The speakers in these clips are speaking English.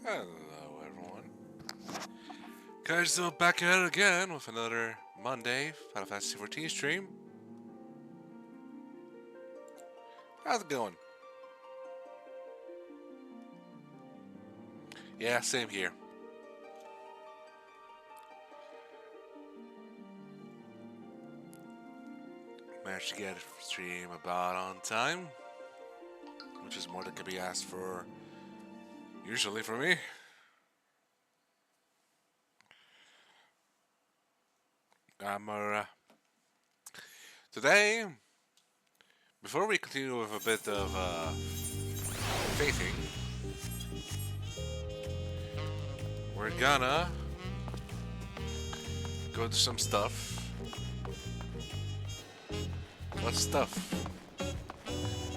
Hello everyone. Kaiju-Z back at it again with another Monday Fantasy XIV stream. How's it going? Yeah, same here. Managed to get a stream about on time, which is more than can be asked for usually for me. Today, before we continue with a bit of faithing, we're gonna go do some stuff. What stuff?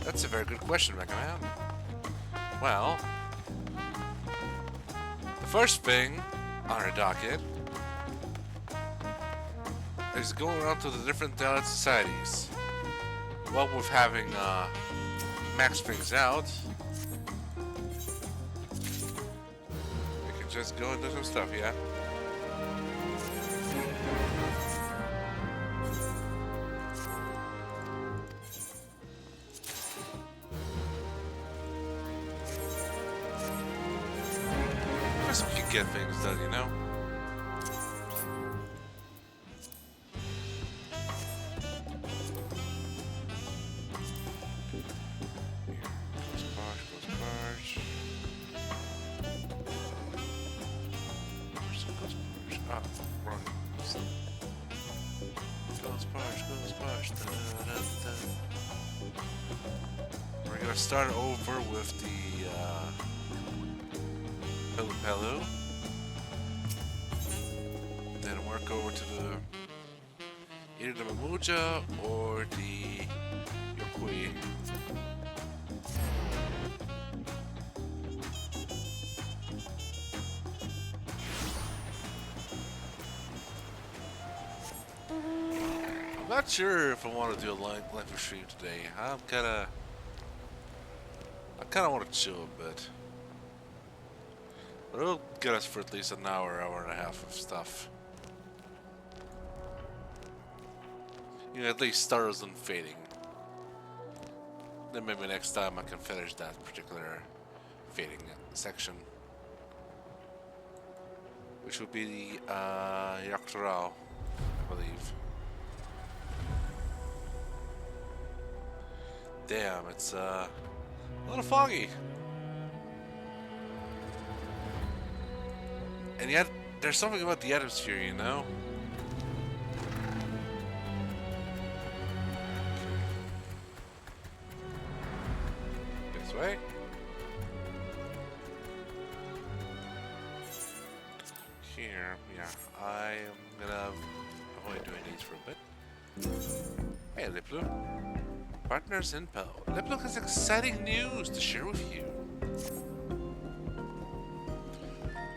That's a very good question, Mega Man. Well, the first thing on our docket is going around to the different talent societies. Well, with having max things out, we can just go and do some stuff, yeah? Just so we can get things done, you know? We're gonna start over with the Pelu Pelu, then work over to the either the Mamuja or the Yokui. I'm not sure if I want to do a live stream today. I kind of want to chill a bit. But it'll get us for at least an hour, hour and a half of stuff. You know, at least start us on fading. Then maybe next time I can finish that particular fading section. Which would be the Yak Tel, I believe. Damn, it's a little foggy. And yet, there's something about the atmosphere, you know? This way. Here, yeah. I am gonna avoid doing these for a bit. Hey, Liplu. Partners in Poe. Liplu has exciting news to share with you.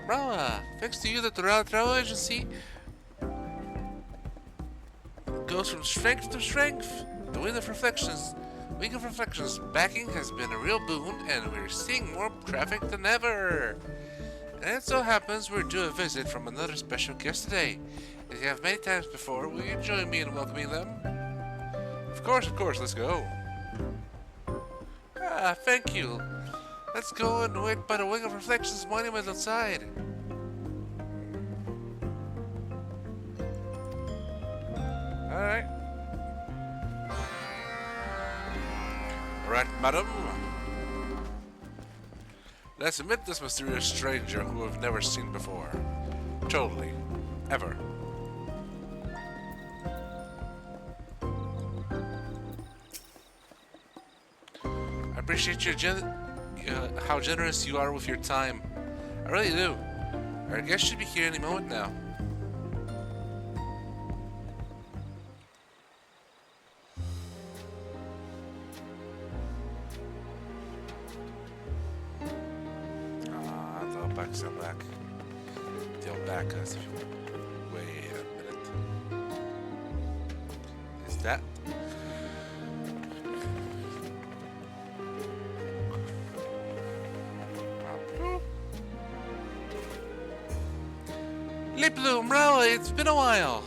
Brahma, thanks to you, the Dawntrail agency goes from strength to strength. The Wing of Reflections backing has been a real boon, and we're seeing more traffic than ever. And it so happens we're due a visit from another special guest today. As you have many times before, will you join me in welcoming them? Of course, let's go. Ah, thank you. Let's go and wait by the Wing of Reflections monument outside. Alright. Alright, madam. Let's meet this mysterious stranger who we've never seen before. Totally. Ever. I appreciate how generous you are with your time. I really do. Our guest should be here any moment now. The back's not back. They'll back us if you want. Wait a minute. Is that? Blue, Mrawa, it's been a while.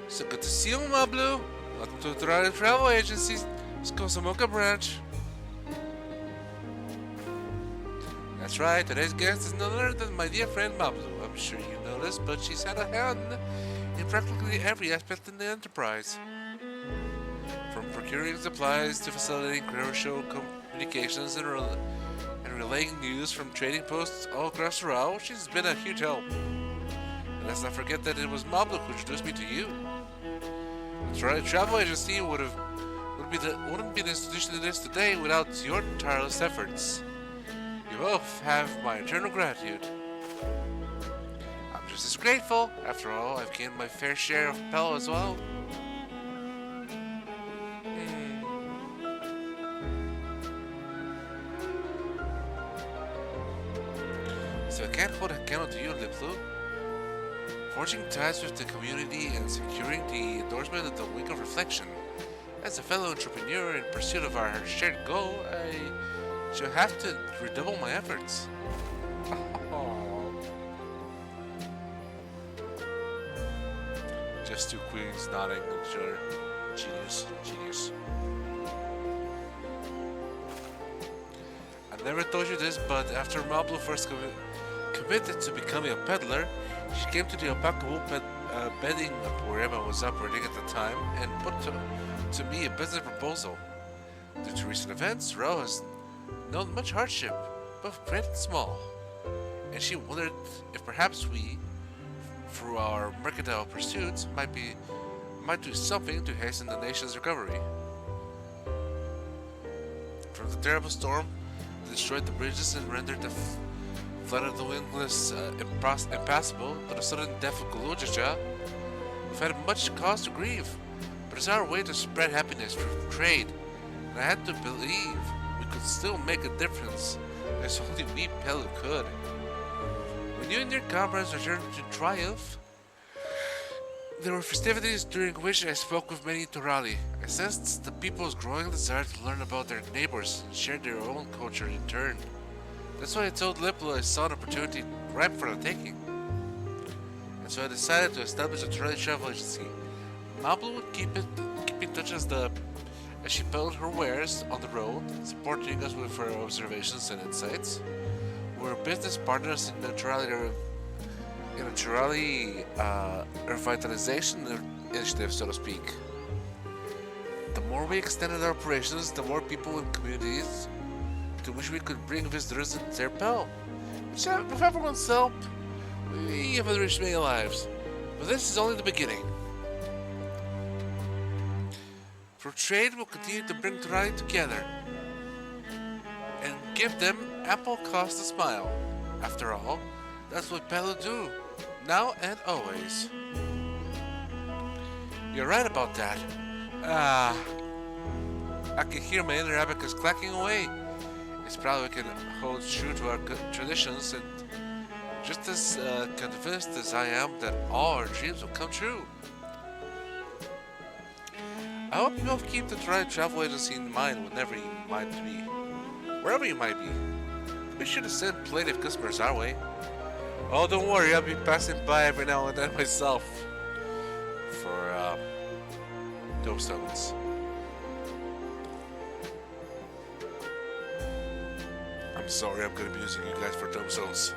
So good to see you, my Blue. Welcome to the Dawntrail Travel Agency, Skosamoka branch. That's right, today's guest is none other than my dear friend Mablu. I'm sure you know this, but she's had a hand in practically every aspect in the enterprise. From procuring supplies to facilitating commercial communications and relaying news from trading posts all across the row, she's been a huge help. And let's not forget that it was Mablu who introduced me to you. The travel agency wouldn't be the institution it is today without your tireless efforts. You both have my eternal gratitude. I'm just as grateful. After all, I've gained my fair share of Pel as well. So I can't hold a candle to you, Liplu. Forging ties with the community and securing the endorsement of the Week of Reflection. As a fellow entrepreneur in pursuit of our shared goal, I shall have to redouble my efforts. Just two queens nodding at each other. Genius. I never told you this, but after Mablu first committed to becoming a peddler, she came to the Alpaca Wool bedding emporium I was operating at the time and put to me a business proposal. Due to recent events, Ro has known much hardship, both great and small, and she wondered if perhaps we, through our mercantile pursuits, might do something to hasten the nation's recovery. From the terrible storm that destroyed the bridges and rendered the flood of the windless impassable to the sudden death of Galujija, we've had much cause to grieve, but it's our way to spread happiness through trade, and I had to believe we could still make a difference, as only we Pelu could. When you and your comrades returned to triumph, there were festivities during which I spoke with many Torali. I sensed the people's growing desire to learn about their neighbors and share their own culture in turn. That's why I told Liplu I saw an opportunity ripe for the taking. And so I decided to establish a trade travel agency. Mablu would keep in touch as she peddled her wares on the road, supporting us with her observations and insights. We're business partners in the Torali revitalization initiative, so to speak. The more we extended our operations, the more people and communities to which we could bring visitors and their Pel. With everyone's help, we have enriched many lives. But this is only the beginning. For trade, we'll continue to bring Torali together and give them ample cause to smile. After all, that's what Pelu do, now and always. You're right about that. I can hear my inner abacus clacking away. It's proud we can hold true to our traditions and just as convinced as I am that all our dreams will come true. I hope you both keep the Toronto Travel Agency in mind wherever you might be. Be sure to send plenty of customers our way. Oh, don't worry, I'll be passing by every now and then myself for those stones. I'm sorry, I'm gonna be using you guys for tombstones.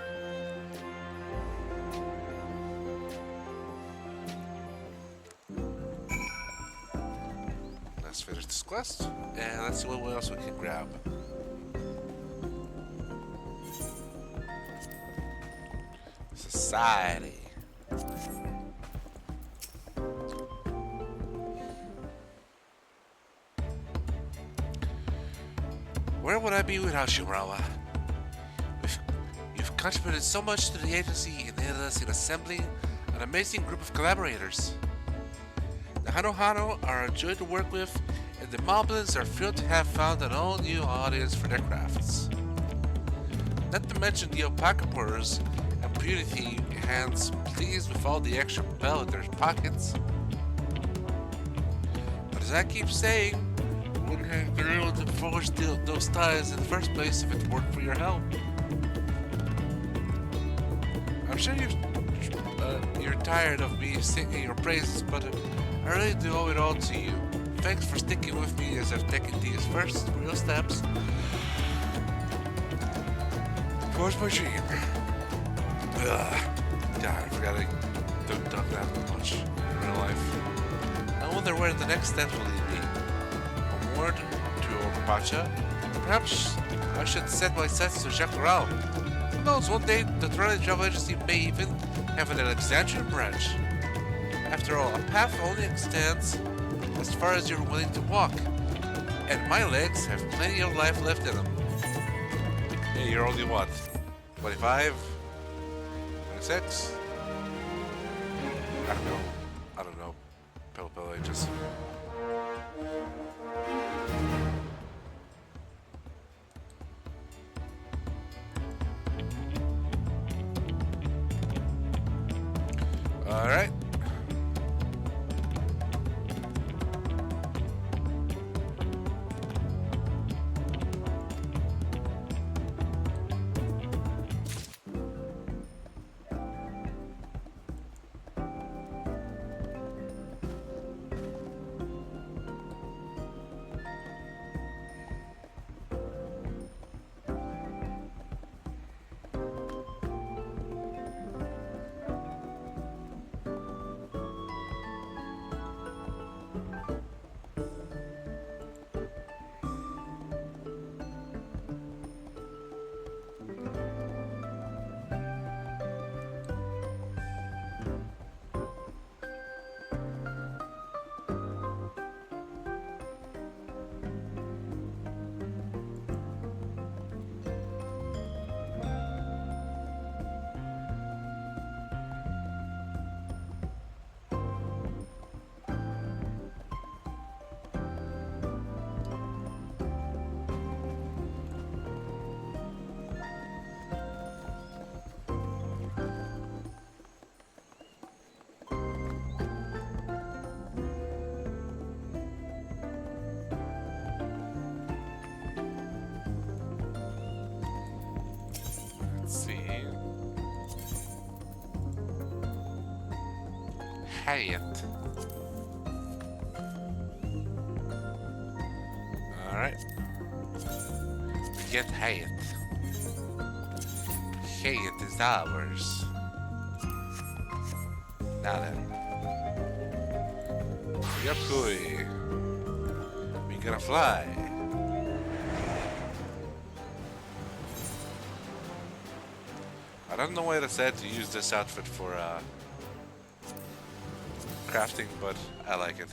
Let's finish this quest, and let's see what else we can grab. Society. Where would I be without you, Mrawa? You've contributed so much to the agency and aided us in assembling an amazing group of collaborators. The Hano are a joy to work with, and the Moblins are thrilled to have found an all-new audience for their crafts. Not to mention the alpaca porters and purity hands pleased with all the extra Pel in their pockets. But as I keep saying, we wouldn't have been able to forge those ties in the first place if it weren't for your help. I'm sure you've You're tired of me singing your praises, but I really do owe it all to you. Thanks for sticking with me as I've taken these first real steps towards my dream. God, I forgot I don't done that much in real life. I wonder where the next steps will lead me. Homeward to Opacha? Perhaps I should set my sights to Yak. Who knows, one day the Dawntrail Travel Agency may even have an Alexandrian branch. After all, a path only extends as far as you're willing to walk, and my legs have plenty of life left in them. Hey, you're only what? 25? 26? I don't know. Pale ages. Alright. Hyatt. Alright. Get Hyatt. Hyatt is ours. Now then. Yapui. We gonna fly. I don't know why I decided to use this outfit for crafting, but I like it.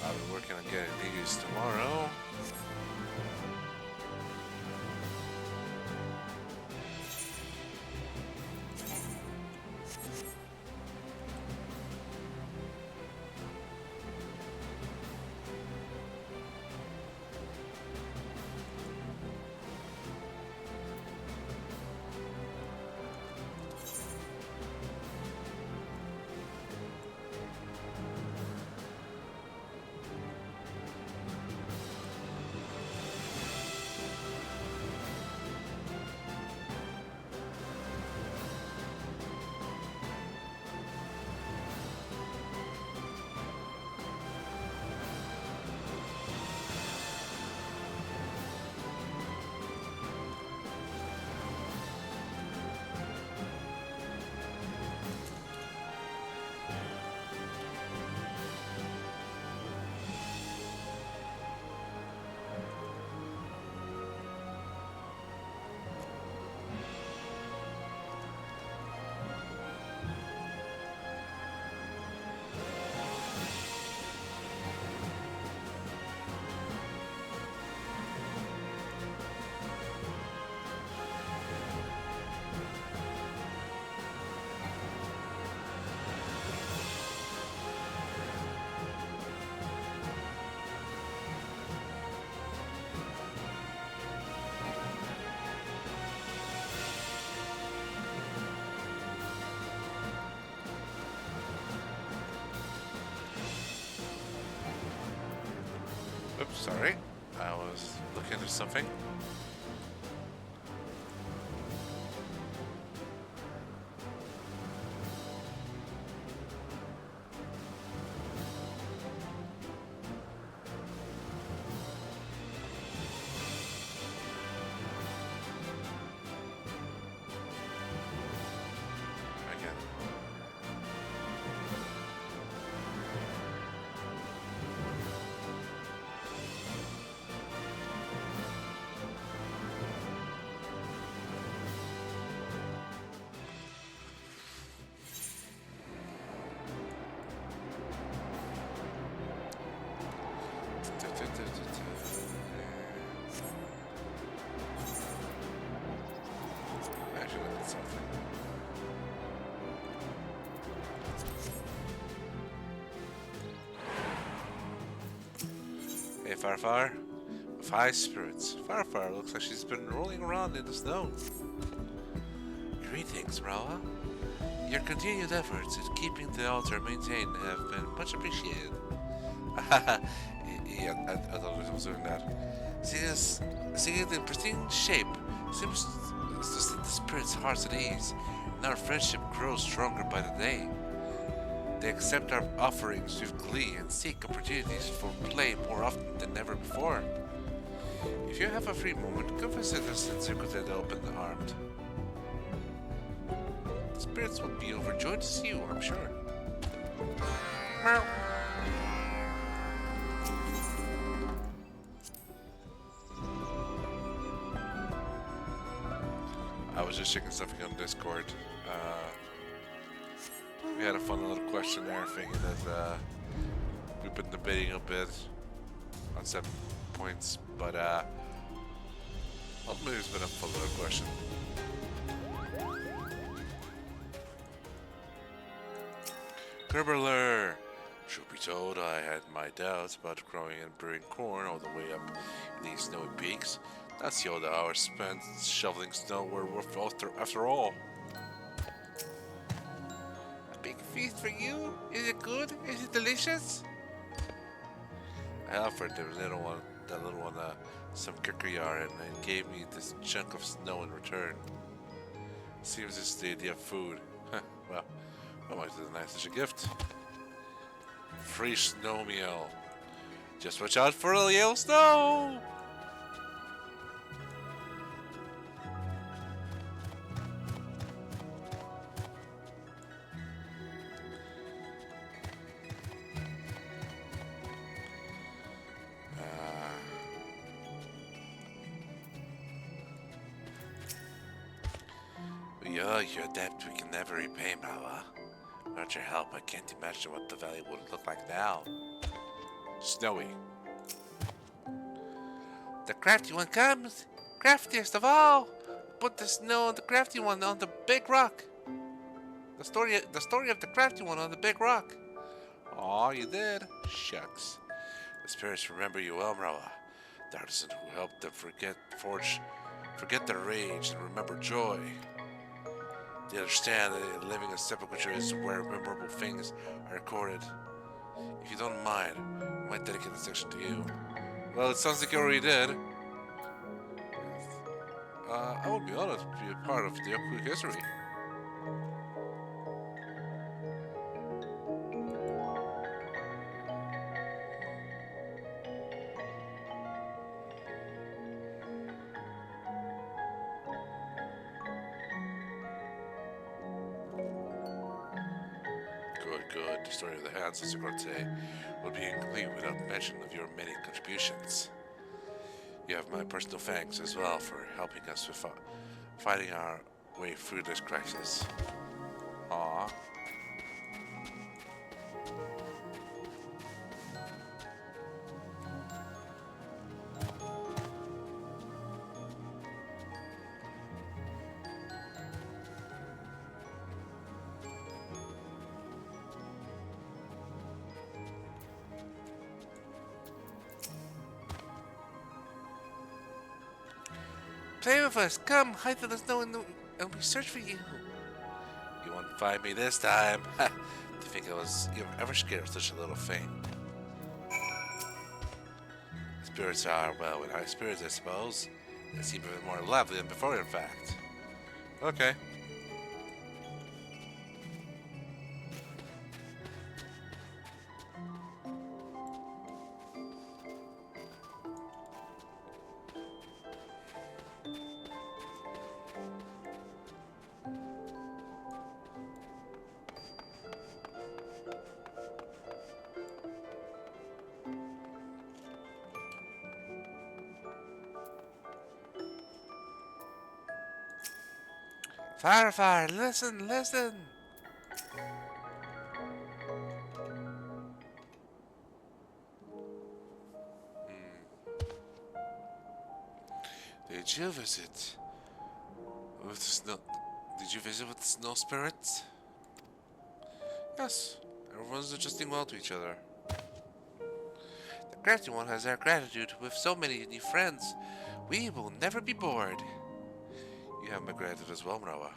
I'll be working on getting these tomorrow. Oops, sorry. I was looking at something. Again. Actually, look at something. Hey, Farfar. With high spirits, Farfar looks like she's been rolling around in the snow. Greetings, Rawa. Your continued efforts in keeping the altar maintained have been much appreciated. Yeah, I thought I was doing that. Seeing it in pristine shape seems to set the spirits' hearts at ease, and our friendship grows stronger by the day. They accept our offerings with glee and seek opportunities for play more often than ever before. If you have a free moment, come visit us in Secreted Open-Armed. The spirits would be overjoyed to see you, I'm sure. Meow. I was just checking something on Discord. We had a fun little questionnaire thing that we've been debating a bit on 7 points, but ultimately it's been a fun little question. Gerberler! Truth be told, I had my doubts about growing and brewing corn all the way up in these snowy peaks. That's the old hours spent shoveling snow were worth after all. A big feast for you? Is it good? Is it delicious? I offered the little one, some kikryar and it gave me this chunk of snow in return. Seems it's the idea of food. Well, what might be the nicest gift? Free snow meal. Just watch out for the yellow snow! Your debt we can never repay, Mala. Without your help, I can't imagine what the valley would look like now. Snowy. The crafty one comes! Craftiest of all! Put the snow on the crafty one on the big rock! The story of the crafty one on the big rock! Aw, you did? Shucks. The spirits remember you well, Mrawa. The artisan who helped them forget their rage and remember joy. They understand that living a sepulchre is where memorable things are recorded. If you don't mind, I might dedicate this section to you. Well, it sounds like you already did. I would be honored to be a part of the Yaku history. Good. The story of the hands of Secrete would be incomplete without mention of your many contributions. You have my personal thanks as well for helping us with fighting our way through this crisis. Aww. Play with us. Come, hide in the snow and we search for you. You won't find me this time. To think you were ever scared of such a little thing. spirits are, well, with high spirits, I suppose. They seem a bit more lively than before, in fact. Okay. Fire, listen, listen! Did you visit with the snow? Did you visit with the snow spirits? Yes, everyone's adjusting well to each other. The crafty one has our gratitude. With so many new friends, we will never be bored. You have my gratitude as well, Mrawa.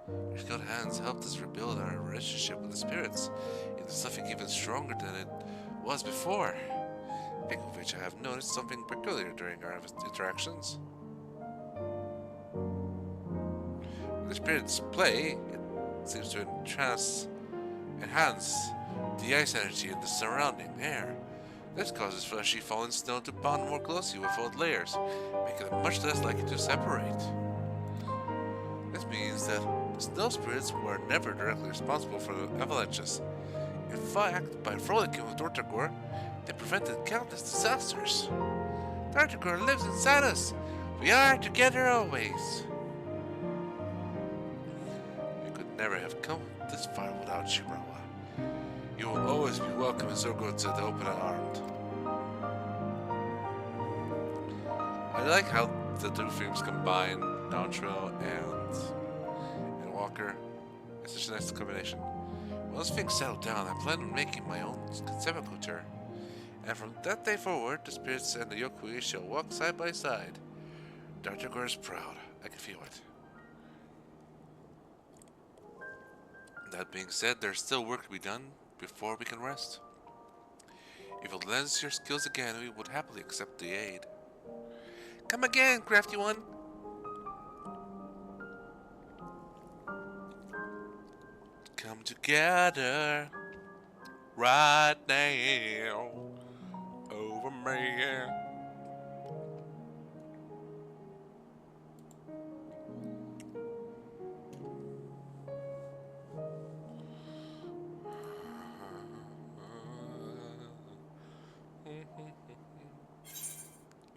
Your skilled hands helped us rebuild our relationship with the spirits into something even stronger than it was before. Speaking of which, I have noticed something peculiar during our interactions. When the spirits play, it seems to enhance the ice energy in the surrounding air. This causes fleshy fallen snow to bond more closely with old layers, making them much less likely to separate. This means that the snow spirits were never directly responsible for the avalanches. In fact, by frolicking with Dawntrail, they prevented countless disasters. Dawntrail lives inside us. We are together always. We could never have come this far without you, Mrawa. You will always be welcome in Zorgo to the open armed. I like how the two films combine Dawntrail and Walker. It's such a nice combination. Once things settle down, I plan on making my own Concevico tour. And from that day forward, the spirits and the Yokui shall walk side by side. Dawntrail is proud. I can feel it. That being said, there's still work to be done before we can rest. If you'll lend us your skills again, we would happily accept the aid. Come again, crafty one! Come together right now over me.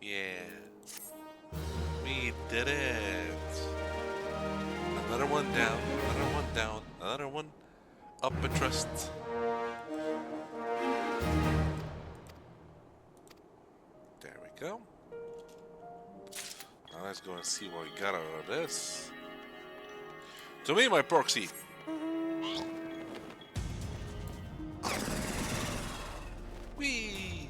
Yeah, we did it. Another one down, another one down, another one up a trust. There we go. Now let's go and see what we got out of this. To me, my proxy. Whee!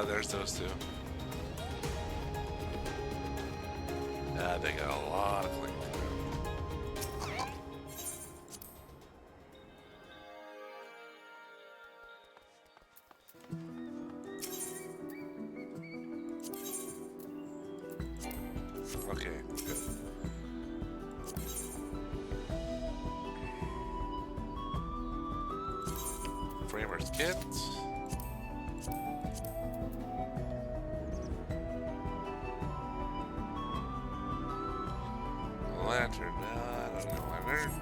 There's those two. They got a lot of clean to do. Okay, good. Framer's kit. Lantern, I don't know, lantern.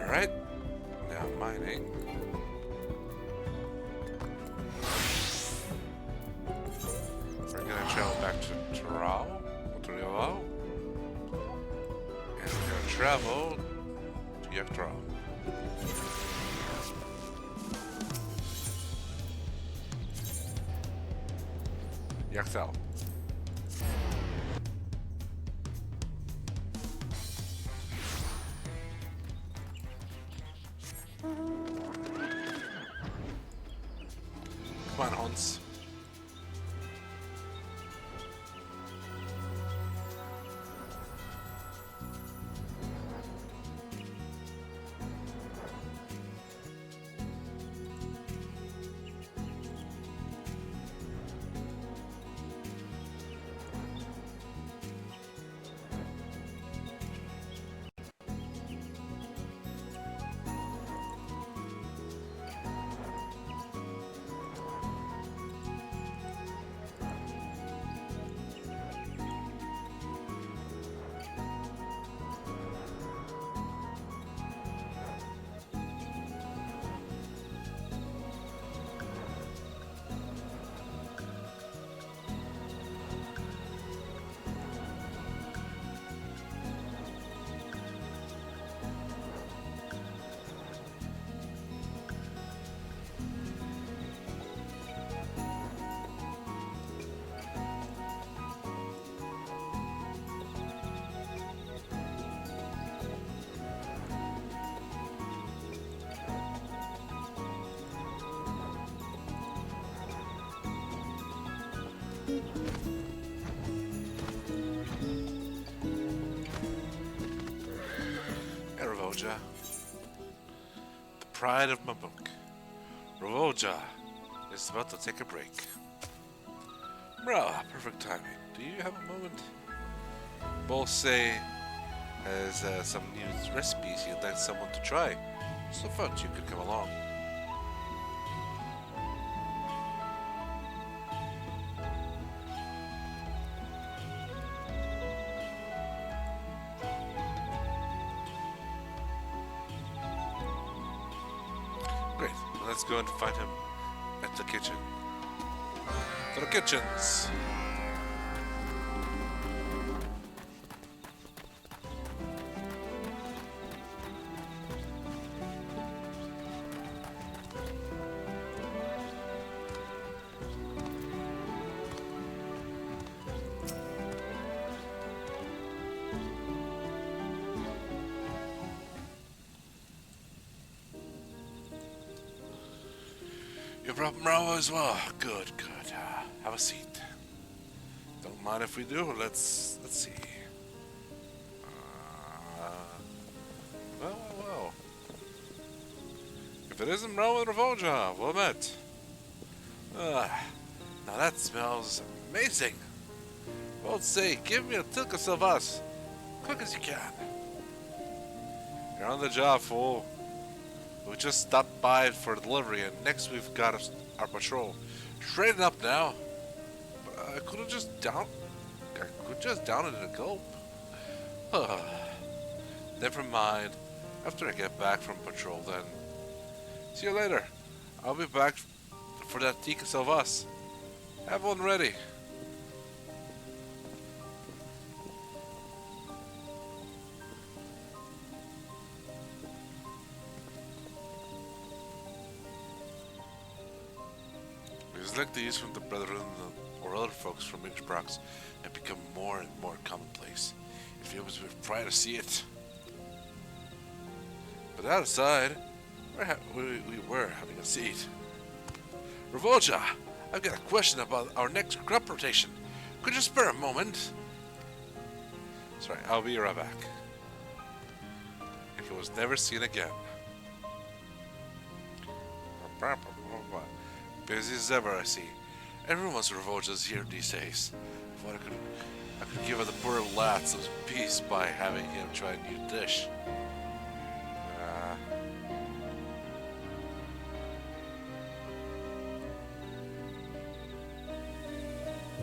Alright, now mining. We're gonna travel back to Dawntrail, and we're gonna travel to Yak Tel. Yak Tel. Come on, Hans. Ravoja, the pride of my book. Ravoja is about to take a break. Bro, perfect timing. Do you have a moment? Bolse has some new recipes he'd like someone to try, so thought you could come along. Great. Well, let's go and find him at the kitchen. To the kitchens! You brought Mravo as well. Good, good. Have a seat. Don't mind if we do. Let's see. Well. If it isn't Mravo and Ravoja, well met. Now that smells amazing. Well, say, give me a Tilka Salvas, quick as you can. You're on the job, fool. We just stopped by for delivery, and next we've got our patrol. Straighten up now. I could have just down it in a gulp. Never mind. After I get back from patrol, then. See you later. I'll be back for that Tika Salvas. Have one ready. It's like these from the Brethren or other folks from Innsbruck have become more and more commonplace. It feels with pride to see it. But that aside, we were having a seat. Ravoja, I've got a question about our next crop rotation. Could you spare a moment? Sorry, I'll be right back. If it was never seen again. Busy as ever, I see. Everyone's Ravoja's here these days. I thought I could give the poor lad some peace by having him try a new dish.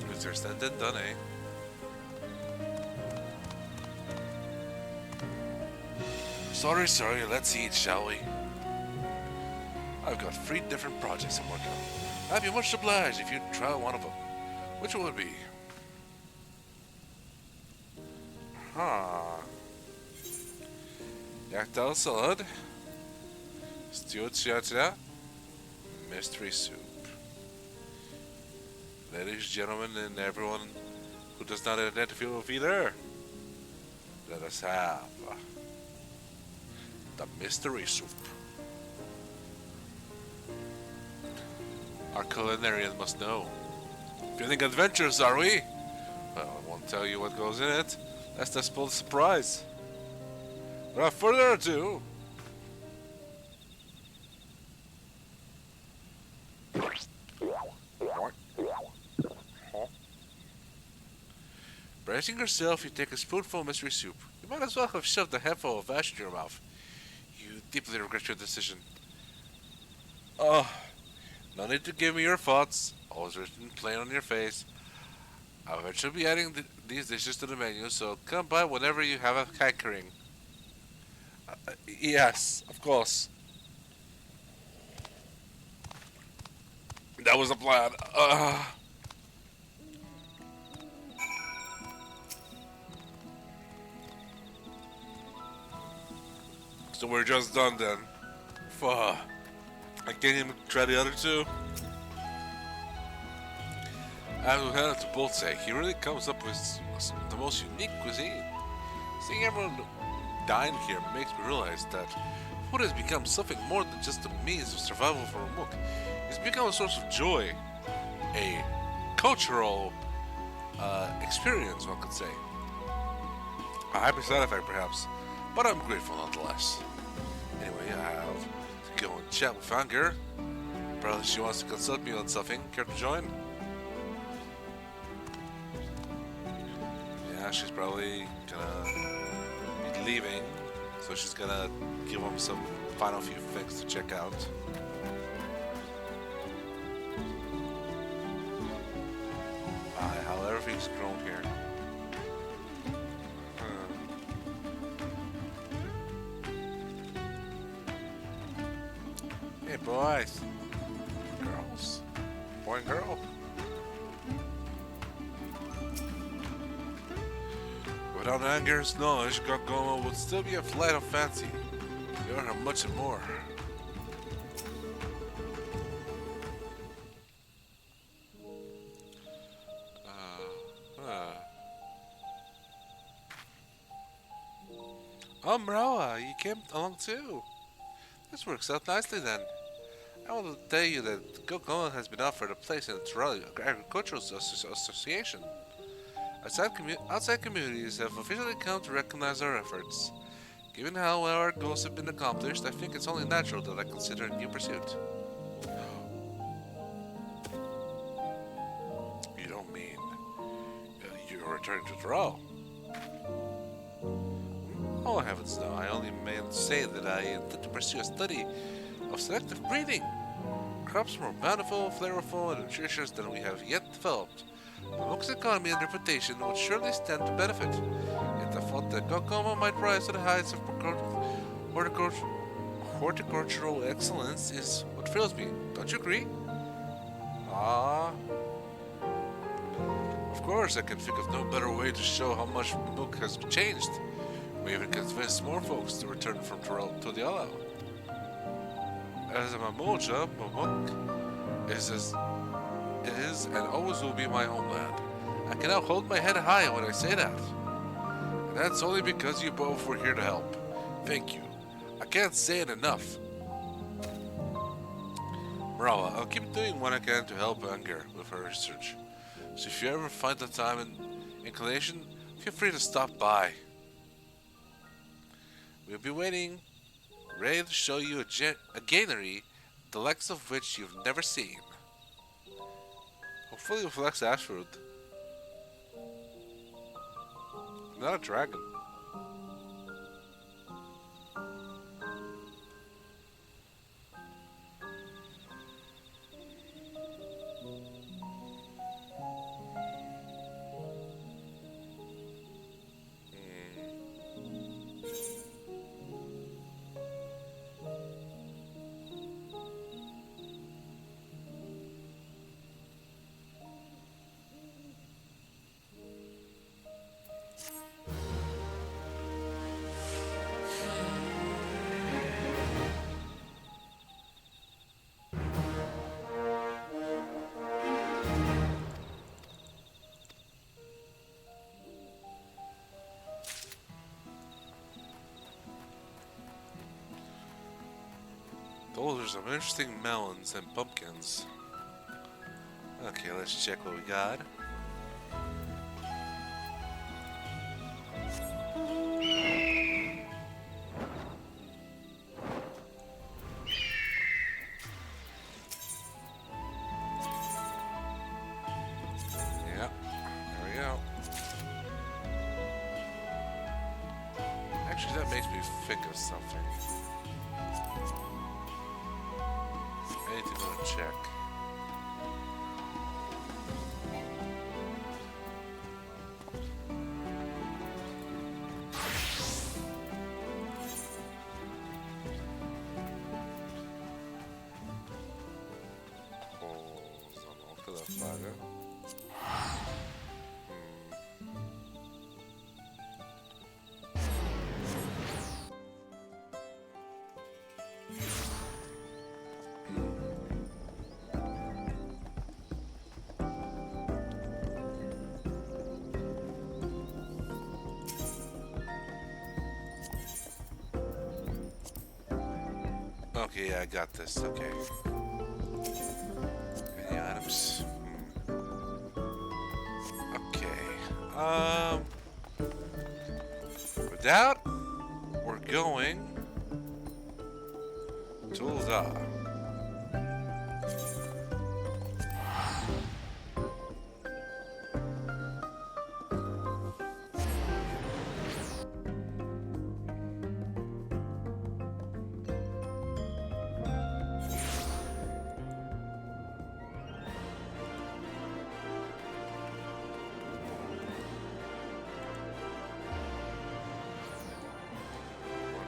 Easier said than done, eh? Sorry, let's eat, shall we? I've got 3 different projects I'm working on. I'd be much obliged if you'd try one of them. Which one would it be? Yak Tel salad, stewed chiatia, mystery soup. Ladies, gentlemen, and everyone who does not identify with either, let us have the mystery soup. Our culinarian must know. Feeling adventurous, are we? Well, I won't tell you what goes in it, lest I spoil the surprise. Without further ado... Bracing yourself, you take a spoonful of mystery soup. You might as well have shoved a handful of ash in your mouth. You deeply regret your decision. Oh, no need to give me your thoughts. Always written plain on your face. I'll eventually be adding these dishes to the menu, so come by whenever you have a hankering. Yes, of course. That was the plan. So we're just done then. I can't even try the other two. As we head to Boltse, he really comes up with the most unique cuisine. Seeing everyone dine here makes me realize that food has become something more than just a means of survival for a mook. It's become a source of joy, a cultural experience, one could say. A happy side effect, perhaps, but I'm grateful nonetheless. Anyway, I have to go and chat with Anger. Probably she wants to consult me on something. Care to join? Yeah, she's probably gonna be leaving, so she's gonna give him some final few things to check out. How everything's grown here. Hey boys, girls, boy and girl. Without Anger's knowledge, Gokoma would still be a flight of fancy. You learn how much and more. Oh, Mrawa, you came along too. This works out nicely then. I want to tell you that Gokoma has been offered a place in the Terralia Agricultural Association. Outside communities have officially come to recognize our efforts. Given how well our goals have been accomplished, I think it's only natural that I consider a new pursuit. You don't mean you're returning to Terralia? Oh heavens no, I only meant to say that I intend to pursue a study of selective breeding. Crops more bountiful, flavorful, and nutritious than we have yet developed. The Mook's economy and reputation would surely stand to benefit. Yet the thought that Gokoma might rise to the heights of horticultural excellence is what thrills me. Don't you agree? Ah. Of course, I can think of no better way to show how much the Mook has changed. We even convince more folks to return from Terralia to the Allow. As a Mamoja, Mook is and always will be my homeland. I can now hold my head high when I say that. And that's only because you both were here to help. Thank you. I can't say it enough. Marawa, I'll keep doing what I can to help Anger with her research. So if you ever find the time and inclination, feel free to stop by. We'll be waiting, ready to show you a granary, the likes of which you've never seen. Hopefully with Lex Ashford. Not a dragon. Those are some interesting melons and pumpkins. Okay, let's check what we got. Yep, there we go. Actually, that makes me think of something. I need to go and check. Frage. Okay, yeah, I got this. Okay. Any items? Okay. With that, we're going to the.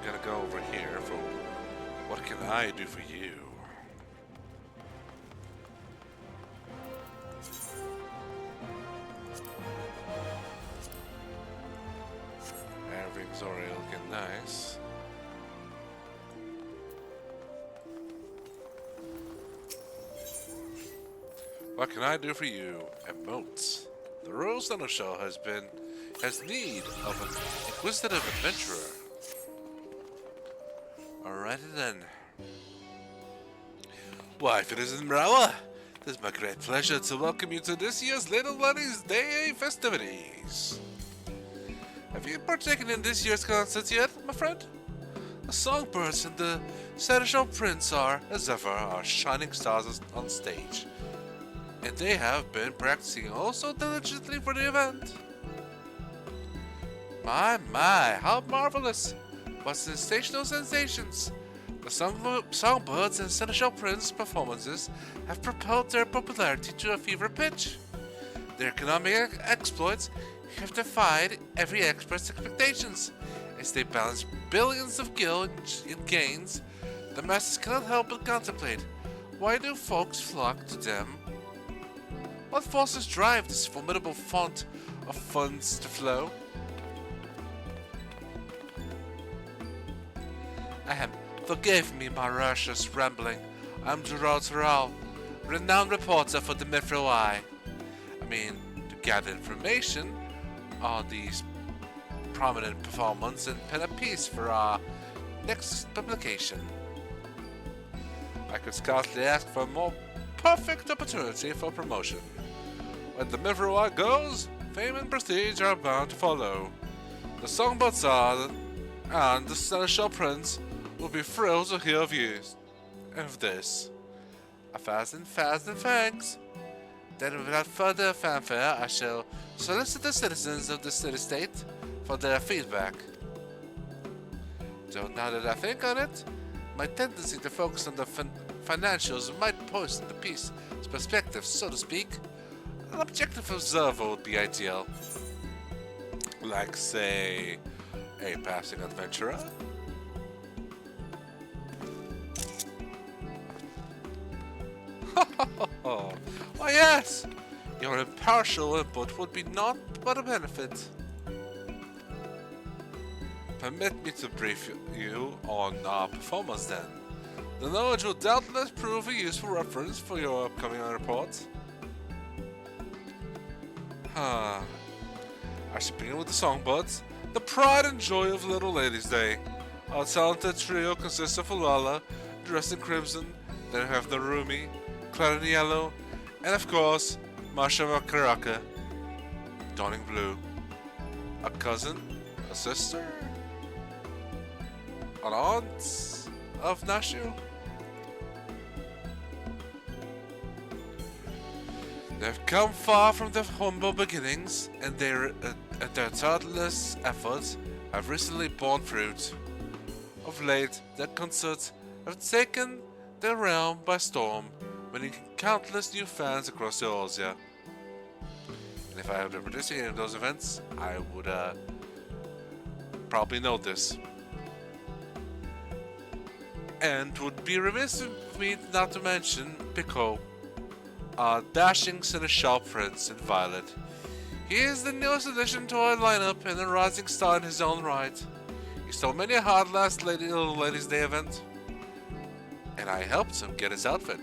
Gonna go over here for what can I do for you? Everything's already looking nice. What can I do for you? Emotes. The Royal Thunder Shell has need of an inquisitive adventurer. Alrighty then. Why, if it isn't Mrawa, it is my great pleasure to welcome you to this year's Little Bunny's Day festivities. Have you partaken in this year's concert yet, my friend? The songbirds and the seneschal prince are, as ever, our shining stars on stage. And they have been practicing oh so diligently for the event. My, how marvelous! What sensational sensations! The songbirds and seneschal prince performances have propelled their popularity to a fever pitch. Their economic exploits have defied every expert's expectations. As they balance billions of gil in gains, the masses cannot help but contemplate, why do folks flock to them? What forces drive this formidable font of funds to flow? Forgive me my rushes rambling. I'm Dawntrail, renowned reporter for the Mithril Eye. To gather information on these prominent performers and pen a piece for our next publication. I could scarcely ask for a more perfect opportunity for promotion. When the Mithril Eye goes, fame and prestige are bound to follow. The songbirds are, and the seneschal prince will be thrilled to hear of you and of this. A thousand thanks. Then without further fanfare, I shall solicit the citizens of the city-state for their feedback. So now that I think on it, my tendency to focus on the financials might poison the piece's perspective, so to speak. An objective observer would be ideal. Like, say, a passing adventurer. Why yes! Your impartial input would be naught but a benefit. Permit me to brief you on our performance then. The knowledge will doubtless prove a useful reference for your upcoming report. I should begin with the songbirds, the pride and joy of Little Ladies' Day. Our talented trio consists of Ulala, dressed in crimson, then we have Narumi, clad in yellow, And of course, Masha Makaraka, Dawning Blue. A cousin? A sister? An aunt of Nashu? They've come far from their humble beginnings, and their tireless efforts have recently borne fruit. Of late, their concerts have taken their realm by storm, winning countless new fans across Eorzea. And if I were participating in those events, I would probably know this. And would be remiss of me not to mention Pico, our dashing seneschal prince in Violet. He is the newest addition to our lineup and a rising star in his own right. He stole many a hard last Little Ladies' Day event, and I helped him get his outfit.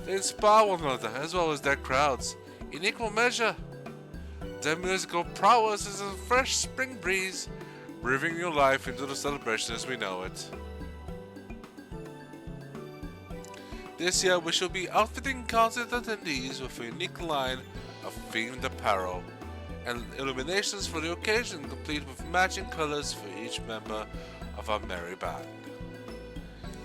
They inspire one another as well as their crowds in equal measure. Their musical prowess is a fresh spring breeze, breathing new life into the celebration as we know it. This year we shall be outfitting concert attendees with a unique line of themed apparel and illuminations for the occasion, complete with matching colors for each member of our merry band.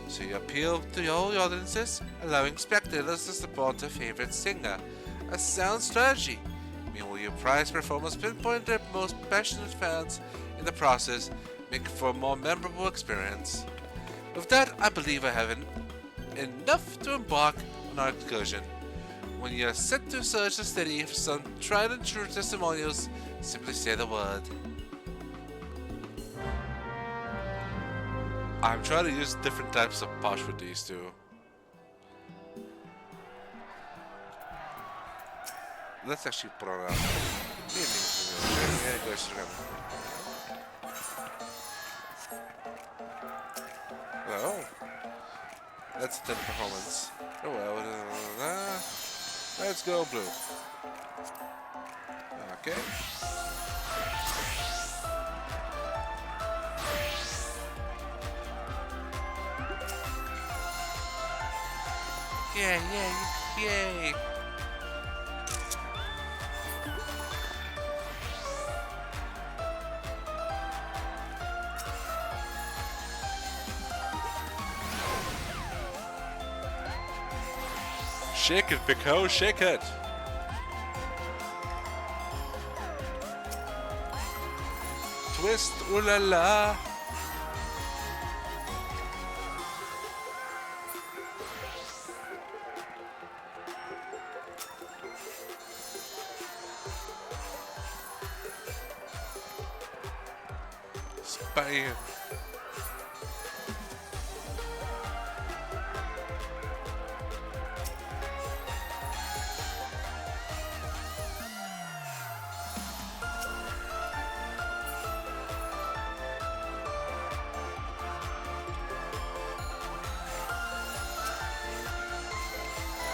So you appeal to all the audiences, allowing spectators to support their favorite singer. A sound strategy. Meanwhile, your prize performance pinpoint their most passionate fans in the process, making for a more memorable experience. With that, I believe I have enough to embark on our excursion. When you are set to search the city for some tried and true testimonials, simply say the word. I'm trying to use different types of posh with these two. Let's actually put on a Hello. That's a 10 performance. Oh well. Let's go blue. Okay. Yay. Shake it, Pico, shake it! Twist, ooh la la! Spam!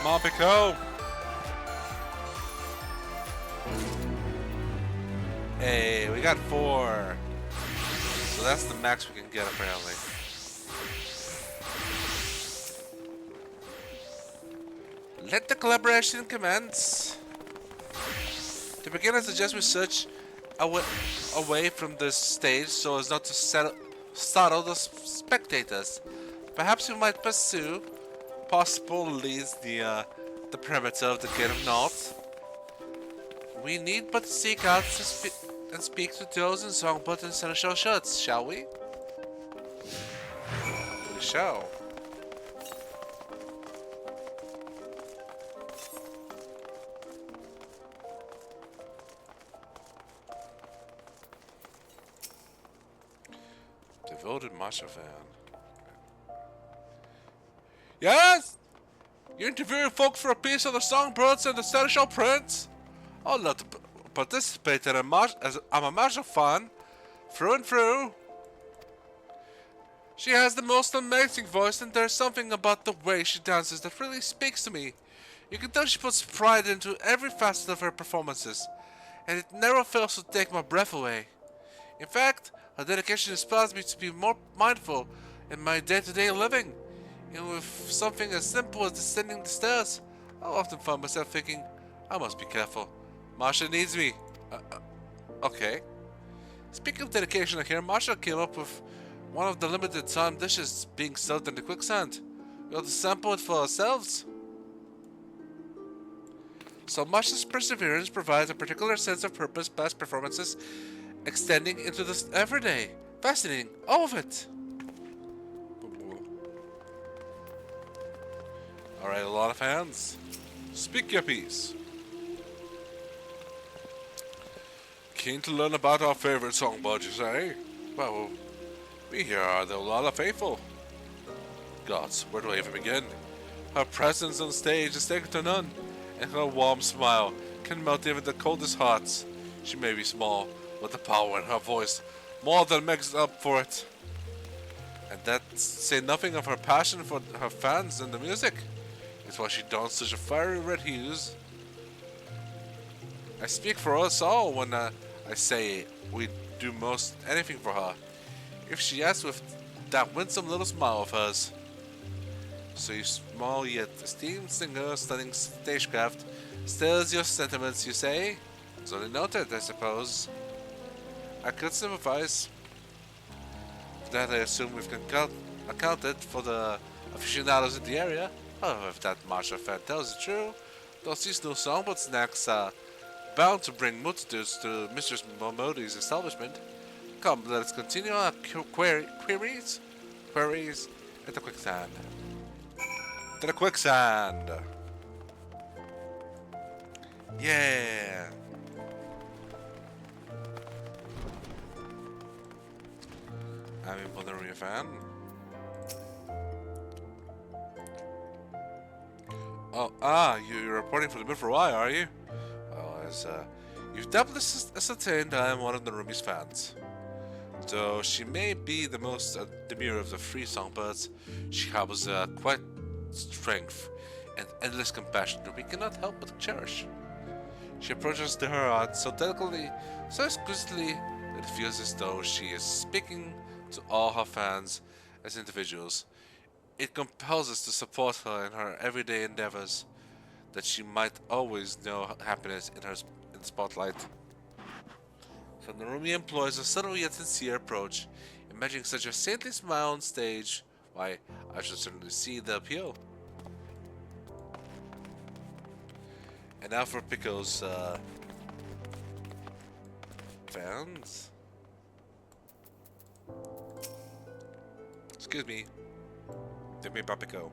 Come on, Pico! Hey, we got 4. So that's the max we can get, apparently. Let the collaboration commence. To begin, I suggest we search away from this stage so as not to startle the spectators. Perhaps we might pursue possible leads the perimeter of the Gate of Naught. We need but seek out and speak to those in Songbird and Seneschal shirts, shall we? We shall. Devoted Masha fan. Yes? You're interviewing folks for a piece of the Songbirds and the Seneschal Prince? I'd love to participate in I'm a Masha fan, through and through. She has the most amazing voice, and there's something about the way she dances that really speaks to me. You can tell she puts pride into every facet of her performances, and it never fails to take my breath away. In fact, her dedication inspires me to be more mindful in my day-to-day living. And with something as simple as descending the stairs, I often find myself thinking, I must be careful. Marsha needs me. Okay. Speaking of dedication, I hear Marsha came up with one of the limited time dishes being served in the quicksand. We ought to sample it for ourselves. So Marsha's perseverance provides a particular sense of purpose past performances extending into the everyday. Fascinating, all of it. Alright, a lot of hands. Speak your piece. Keen to learn about our favorite songbird, you say? Well, we here are the Olala faithful. Gods, where do I even begin? Her presence on stage is second to none, and her warm smile can melt even the coldest hearts. She may be small, but the power in her voice more than makes up for it. And that say nothing of her passion for her fans and the music. It's why she dons such a fiery red hues. I speak for us all when I say we'd do most anything for her, if she asks with that winsome little smile of hers. So you small yet esteemed singer studying stagecraft stirs your sentiments, you say? It's only noted, I suppose. I could sympathize. For that I assume we've accounted for the aficionados in the area. Oh, if that Marsha fan tells the truth, these new songbird snacks are bound to bring multitudes to Mistress Momodi's establishment. Come, let us continue our queries at the quicksand. To the quicksand! Yeah! I'm a Bonneria fan. Oh, you're reporting for the Milford Y, are you? Well, as you've doubtlely ascertained, I am one of Narumi's fans. Though she may be the most demure of the three songbirds, she harbors quite strength and endless compassion that we cannot help but cherish. She approaches to her art so delicately, so exquisitely, that it feels as though she is speaking to all her fans as individuals. It compels us to support her in her everyday endeavors, that she might always know happiness in the spotlight. So Narumi employs a subtle yet sincere approach, imagining such a saintly smile on stage. Why, I should certainly see the appeal. And now for Pico's fans. Excuse me. Give me Papico.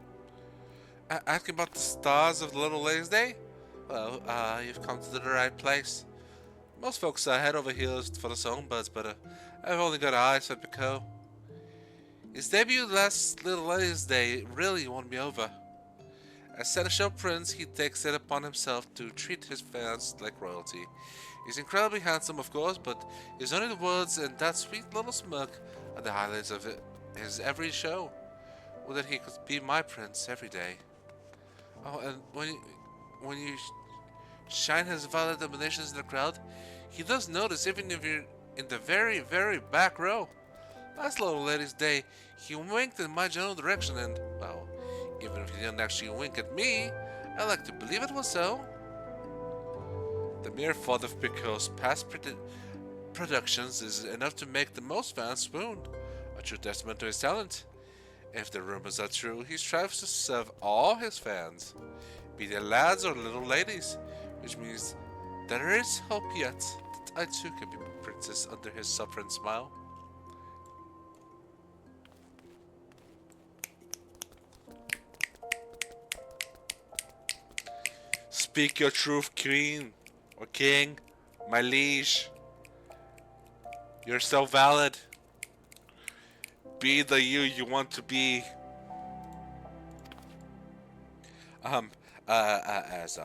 Asking about the stars of the Little Ladies' Day? Well, you've come to the right place. Most folks are head over heels for the songbirds, but I've only got eyes for Pico. His debut last Little Ladies' Day really won me over. As Seneschal Prince, he takes it upon himself to treat his fans like royalty. He's incredibly handsome, of course, but his only words and that sweet little smirk are the highlights of his every show. Or that he could be my prince every day. Oh, and when you shine his violet emanations in the crowd, he does notice even if you're in the very, very back row. Last Little Ladies' Day, he winked in my general direction and, well, even if he didn't actually wink at me, I like to believe it was so. The mere thought of Pico's past productions is enough to make the most fans swoon, a true testament to his talent. If the rumors are true, he strives to serve all his fans, be they lads or little ladies, which means that there is hope yet that I too can be a princess under his sovereign smile. Speak your truth, queen, or king, my liege. You're so valid. Be the you want to be. As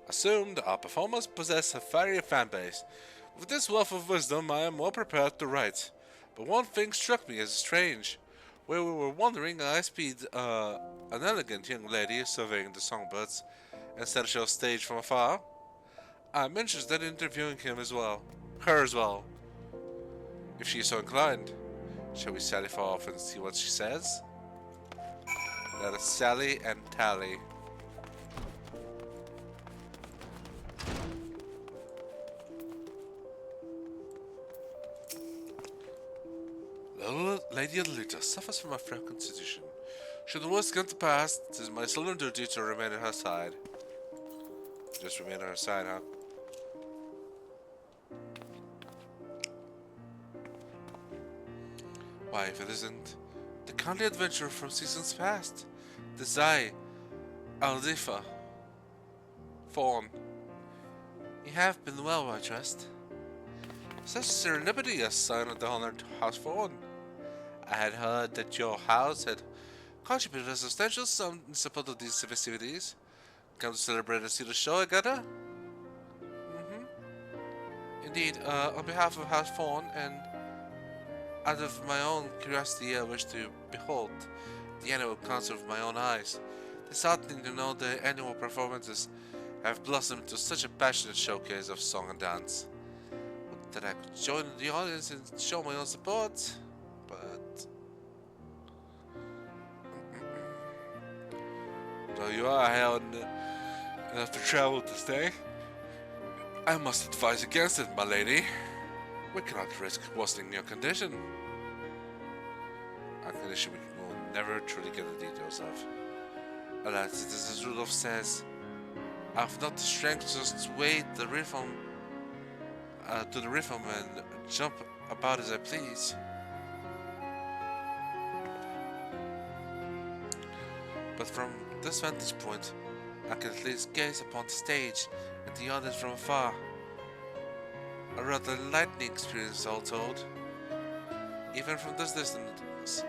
assumed, our performers possess a fiery fan base. With this wealth of wisdom, I am well prepared to write. But one thing struck me as strange. Where we were wandering, I espied an elegant young lady surveying the songbirds and Seneschal's stage from afar. I'm interested in interviewing her as well, if she is so inclined. Shall we sally forth and see what she says? Let us sally and tally. Lady Lolita suffers from a frail constitution. Should the worst come to pass, it is my solemn duty to remain at her side. Just remain at her side, huh? Why, if it isn't the kindly adventurer from seasons past, the Zai Aldifa Fawn. You have been well, I trust. Such serendipity, a sign of the honored House Fawn. I had heard that your house had contributed a substantial sum in support of these festivities. Come to celebrate and see the show, I gather? Indeed, on behalf of House Fawn and out of my own curiosity, I wish to behold the annual concert with my own eyes. It's heartening to know the annual performances have blossomed into such a passionate showcase of song and dance. Would that I could join the audience and show my own support, but though you are held enough to travel to stay, I must advise against it, my lady. We cannot risk worsening your condition. A condition we will never truly get the details of. Alas, it is as Rudolph says, I have not the strength to just wait the rhythm to the rhythm and jump about as I please. But from this vantage point, I can at least gaze upon the stage and the audience from afar. A rather enlightening experience, all told. Even from this distance,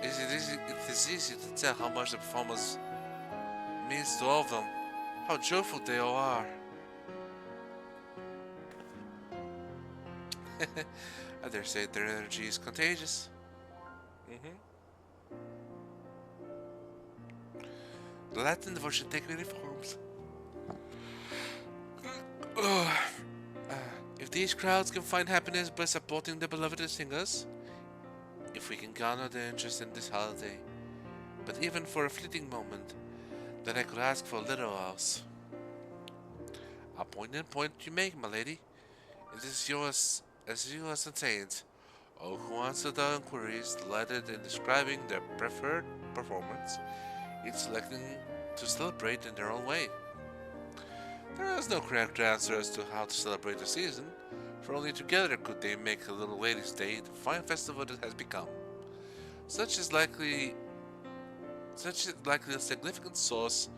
it is easy to tell how much the performance means to all of them, how joyful they all are. I dare say their energy is contagious. The Latin devotion take many forms. If these crowds can find happiness by supporting their beloved singers, if we can garner their interest in this holiday, but even for a fleeting moment, then I could ask for little else. A poignant point you make, my lady. It is yours as you ascertained. All who answer the inquiries delighted in describing their preferred performance, each selecting to celebrate in their own way. There is no correct answer as to how to celebrate the season, for only together could they make the little lady's day the fine festival it has become. Such is likely a significant source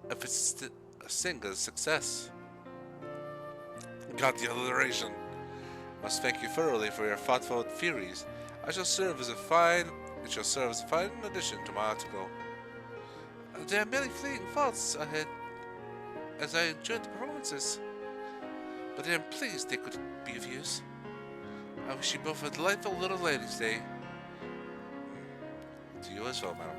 of its singer's success. God, the alliteration! Must thank you thoroughly for your thoughtful theories. It shall serve as a fine addition to my article. There are many fleeting thoughts ahead as I enjoyed the performances, but I am pleased they could be of use. I wish you both a delightful little ladies' day. To you as well, madam.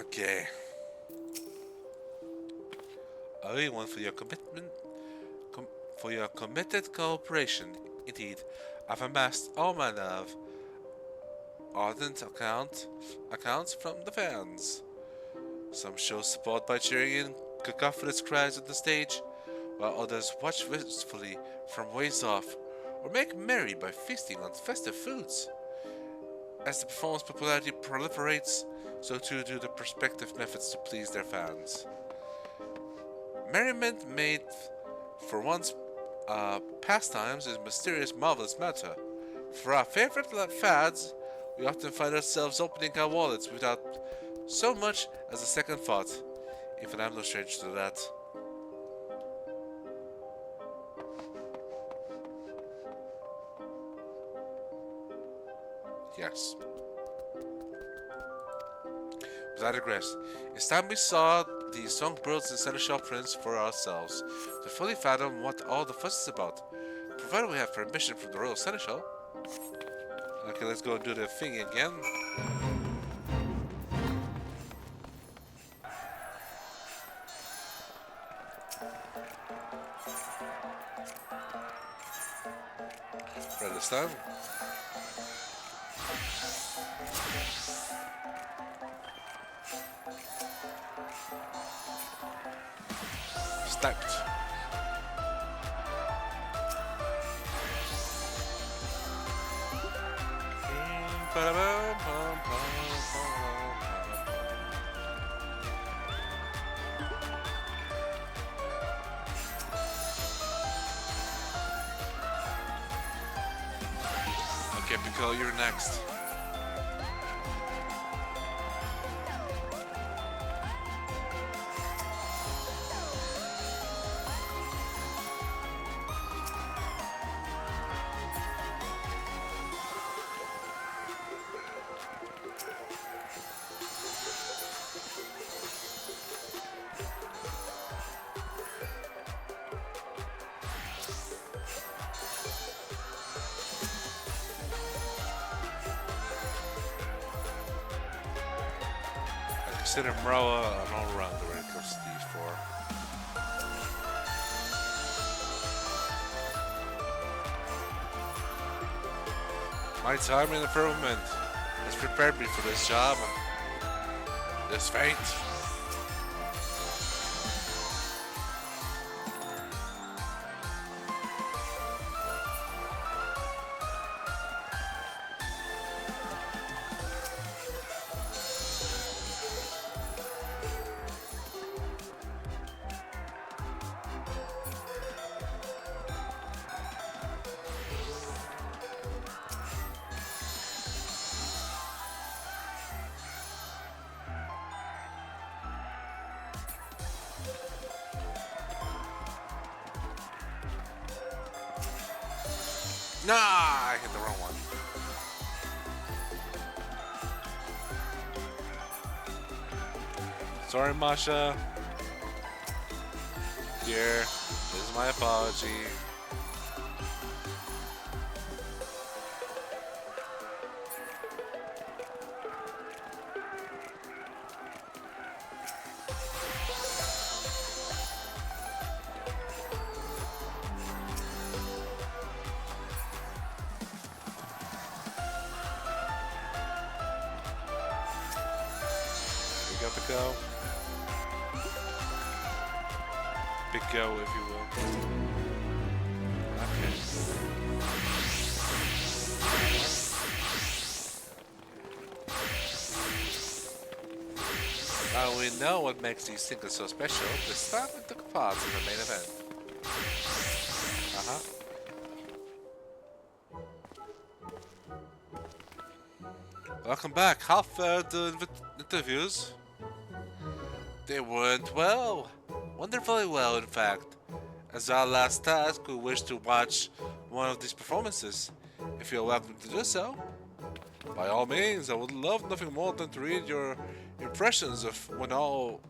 Okay. Everyone for your committed cooperation. Indeed, I've amassed all manner of ardent accounts from the fans. Some show support by cheering in cacophonous cries at the stage, while others watch wistfully from ways off, or make merry by feasting on festive foods. As the performance popularity proliferates, so too do the prospective methods to please their fans. Merriment made for one's pastimes is a mysterious, marvelous matter. For our favorite fads, we often find ourselves opening our wallets without so much as a second thought. Even I'm no stranger to that. Yes. But I digress. It's time we saw the songbirds and seneschal prince for ourselves to fully fathom what all the fuss is about, provided we have permission from the royal seneschal. Okay, let's go and do the thing again. Right this time. Sniped. Okay, Pico, you're next. Consider Mroa an all-rounder when it comes to these four. My time in the firmament has prepared me for this job. This fate. Nah, I hit the wrong one. Sorry, Masha. Dear, this is my apology. Pico. Pico, if you will. Okay. Now we know what makes these singles so special. Let's start with the parts in the main event. Welcome back. How fared the interviews? They went well. Wonderfully well, in fact. As our last task, we wish to watch one of these performances. If you're welcome to do so. By all means, I would love nothing more than to read your impressions of when all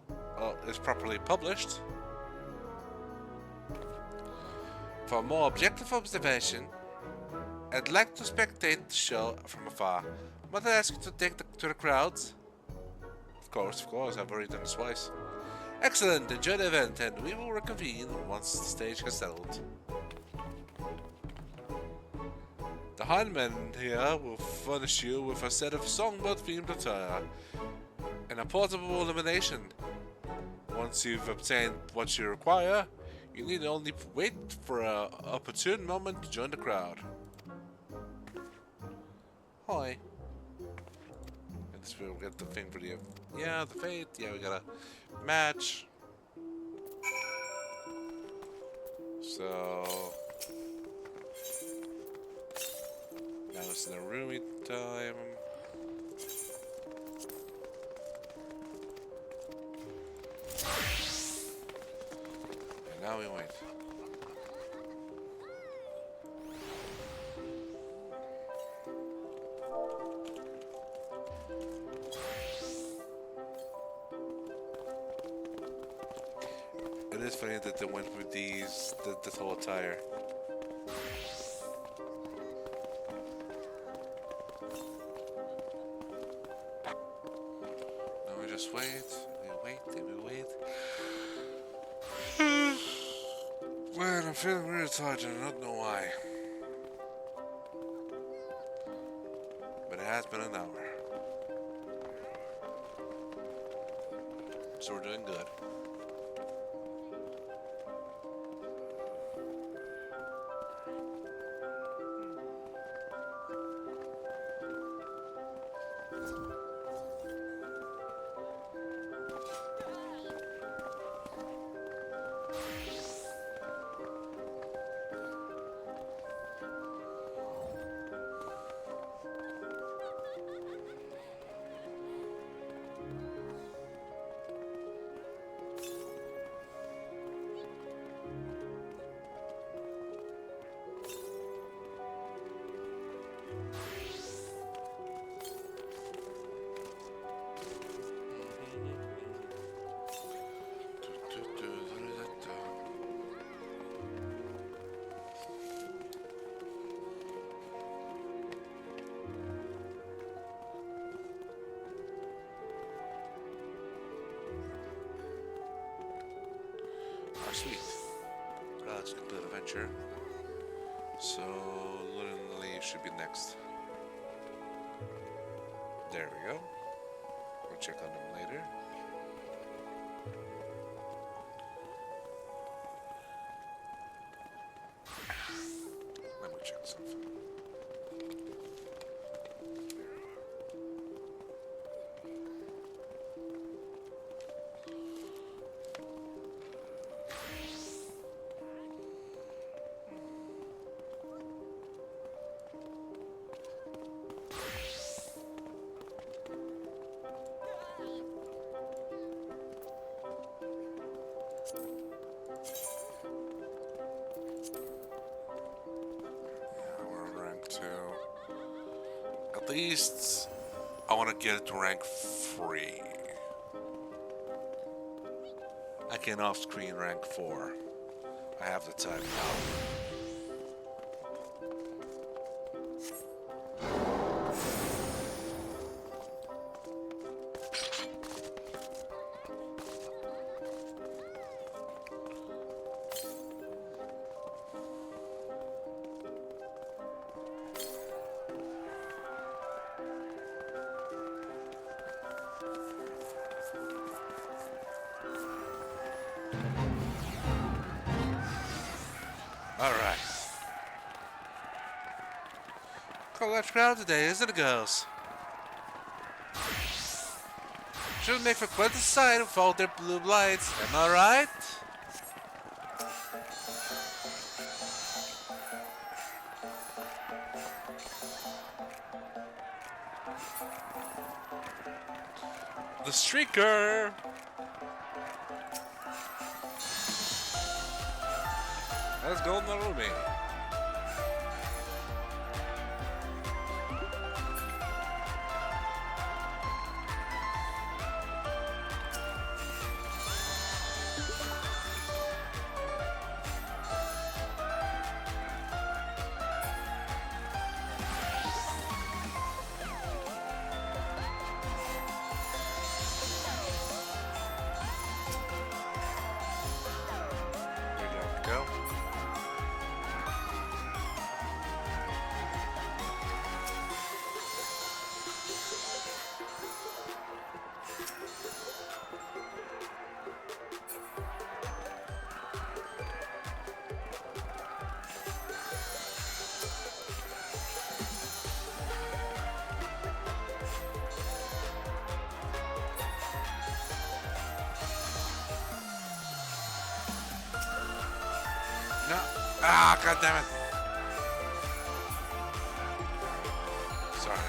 is properly published. For a more objective observation, I'd like to spectate the show from afar. Might I ask you to take to the crowds? Of course, I've already done this twice. Excellent, enjoy the event, and we will reconvene once the stage has settled. The Hindman here will furnish you with a set of songbird-themed attire and a portable illumination. Once you've obtained what you require, you need only wait for an opportune moment to join the crowd. Hi. We'll get the thing for the fate. Yeah, we got a match. So now it's in the roomy time. And now we wait. It is funny that they went with this whole attire. Now we just wait, we wait. Man, I'm feeling really tired and I don't know why. But it has been an hour. So we're doing good. Oh, sweet. Let's complete adventure. So, Lily should be next. There we go. We'll check on them later. Let me check something. At least I want to get it to rank 3. I can off-screen rank 4. I have the time now. Alright. Quite a large crowd today, isn't it, girls? Should make for quite the sight with all their blue lights, am I right? The streaker! That's golden ruby. No. Ah, God damn it. Sorry.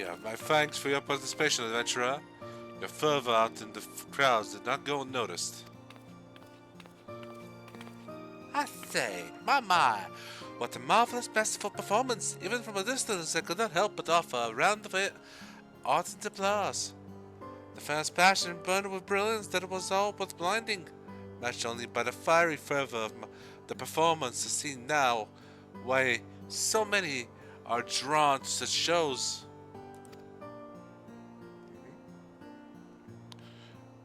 Yeah, my thanks for your participation, adventurer. Your fervor out in the crowds did not go unnoticed. I say, my, what a marvelous festival performance! Even from a distance, I could not help but offer a round of ardent applause. The fans' passion burned with brilliance that was all but blinding, matched only by the fiery fervor of the performance. To see now why so many are drawn to such shows.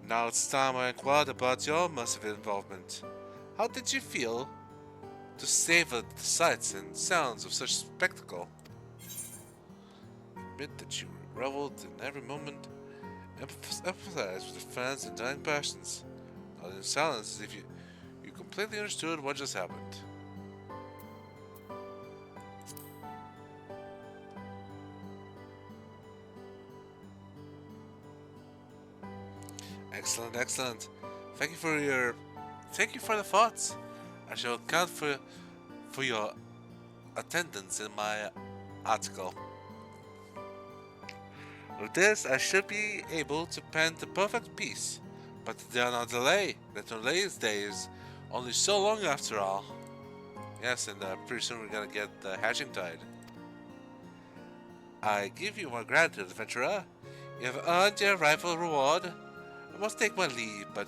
Now it's time I inquired about your massive involvement. How did you feel to savor the sights and sounds of such spectacle? Admit that you reveled in every moment, empathized with the fans' and dying passions, not in silence as if you completely understood what just happened. Excellent, excellent. Thank you for the thoughts. I shall account for your attendance in my article. With this, I should be able to pen the perfect piece, but there are no delay. The today's day is only so long after all. Yes, and pretty soon we're gonna get the hatching tide. I give you my gratitude, adventurer. You have earned your rightful reward. I must take my leave, but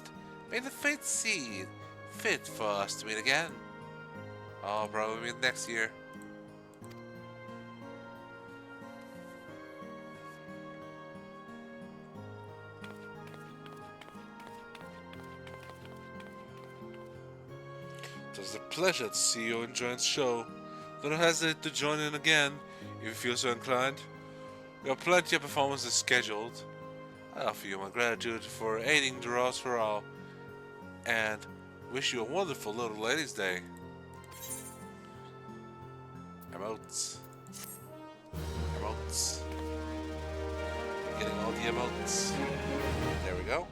may the fates see fit for us to meet again. I'll probably meet next year. It was a pleasure to see you enjoying the show. Don't hesitate to join in again if you feel so inclined. We have plenty of performances scheduled. I offer you my gratitude for aiding the Ross for all, and wish you a wonderful little ladies' day. Emotes. Emotes. Getting all the emotes. There we go.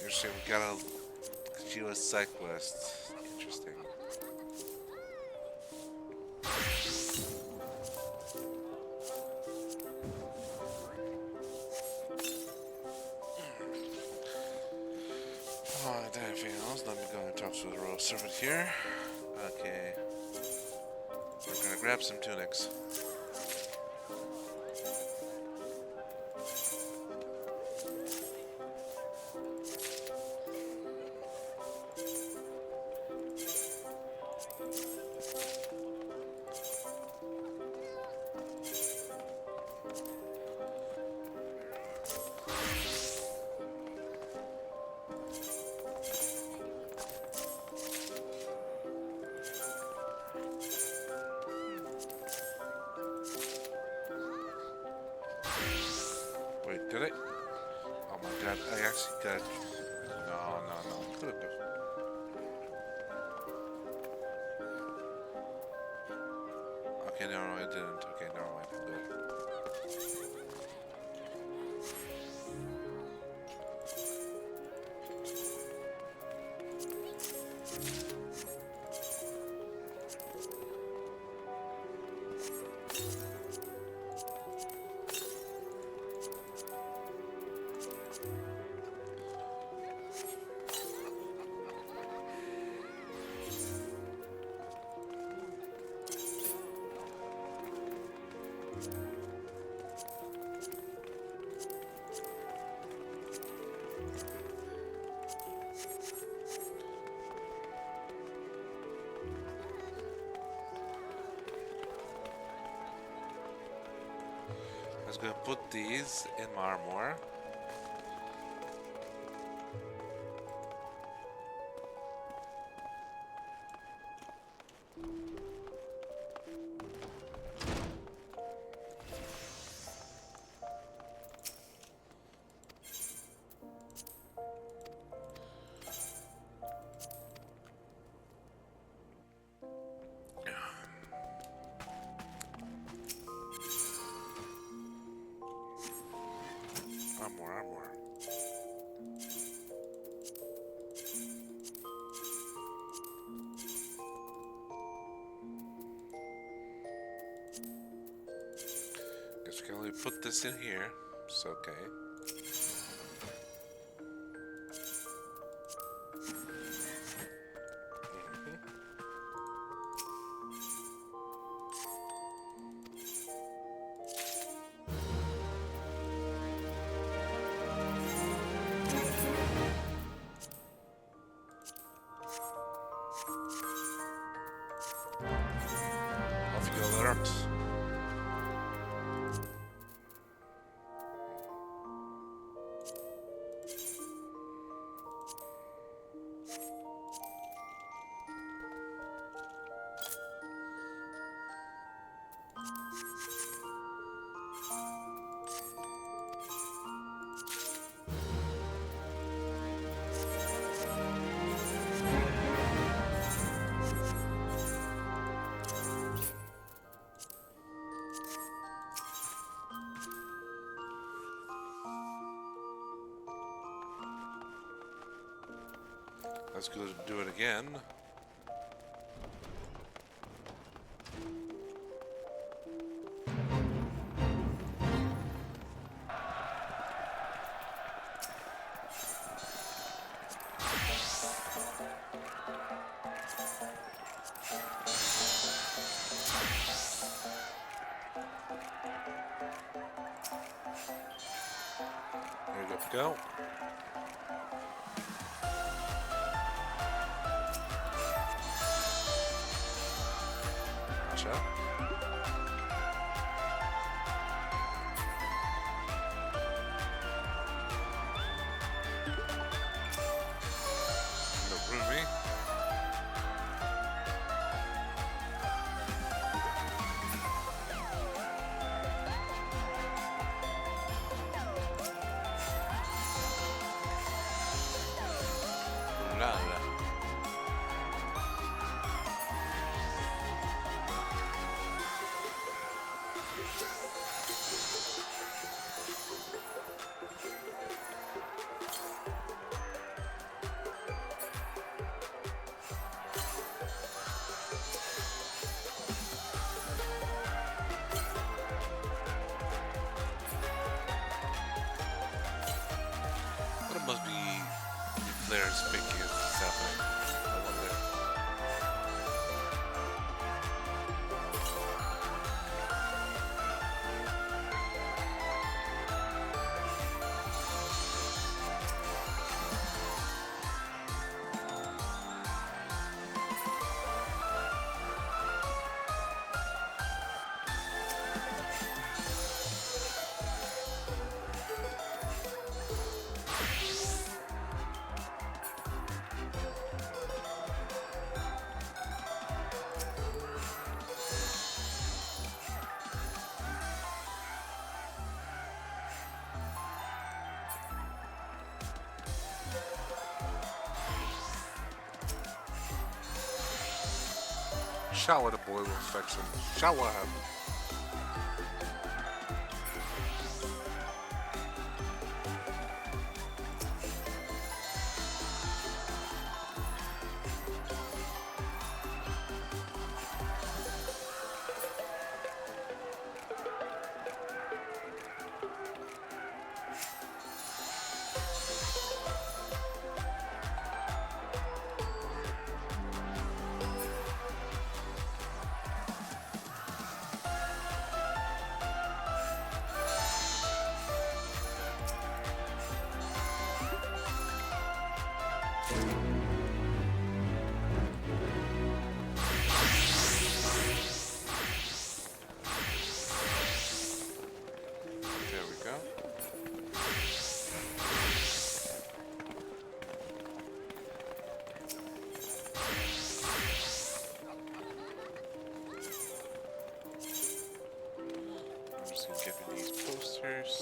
Interesting, we got a Kaiju-Z side quest. Interesting. Alright, anything else? Let me go and talk to the royal servant here. Okay. We're gonna grab some tunics. Wait, did I? Oh my god, I actually got... No. Could have been. Okay, no, I didn't. Okay, never mind. I'm good. I was gonna put these in my armor. Armor, armor. Guess we can only put this in here. It's okay. Off you go, alert. Let's go do it again. There we go. Watch out. No roomy. La la. What must be players making this happening? I wonder. Shower the boy with affection. Shower him. There we go. I'm just gonna get rid of these posters.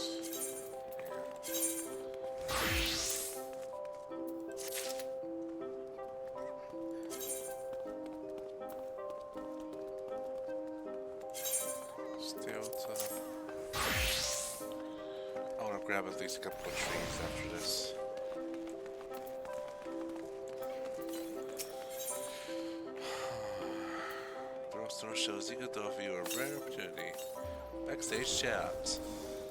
grab at least a couple of trees after this. Throwstone shows you could offer you a rare opportunity. Backstage chat.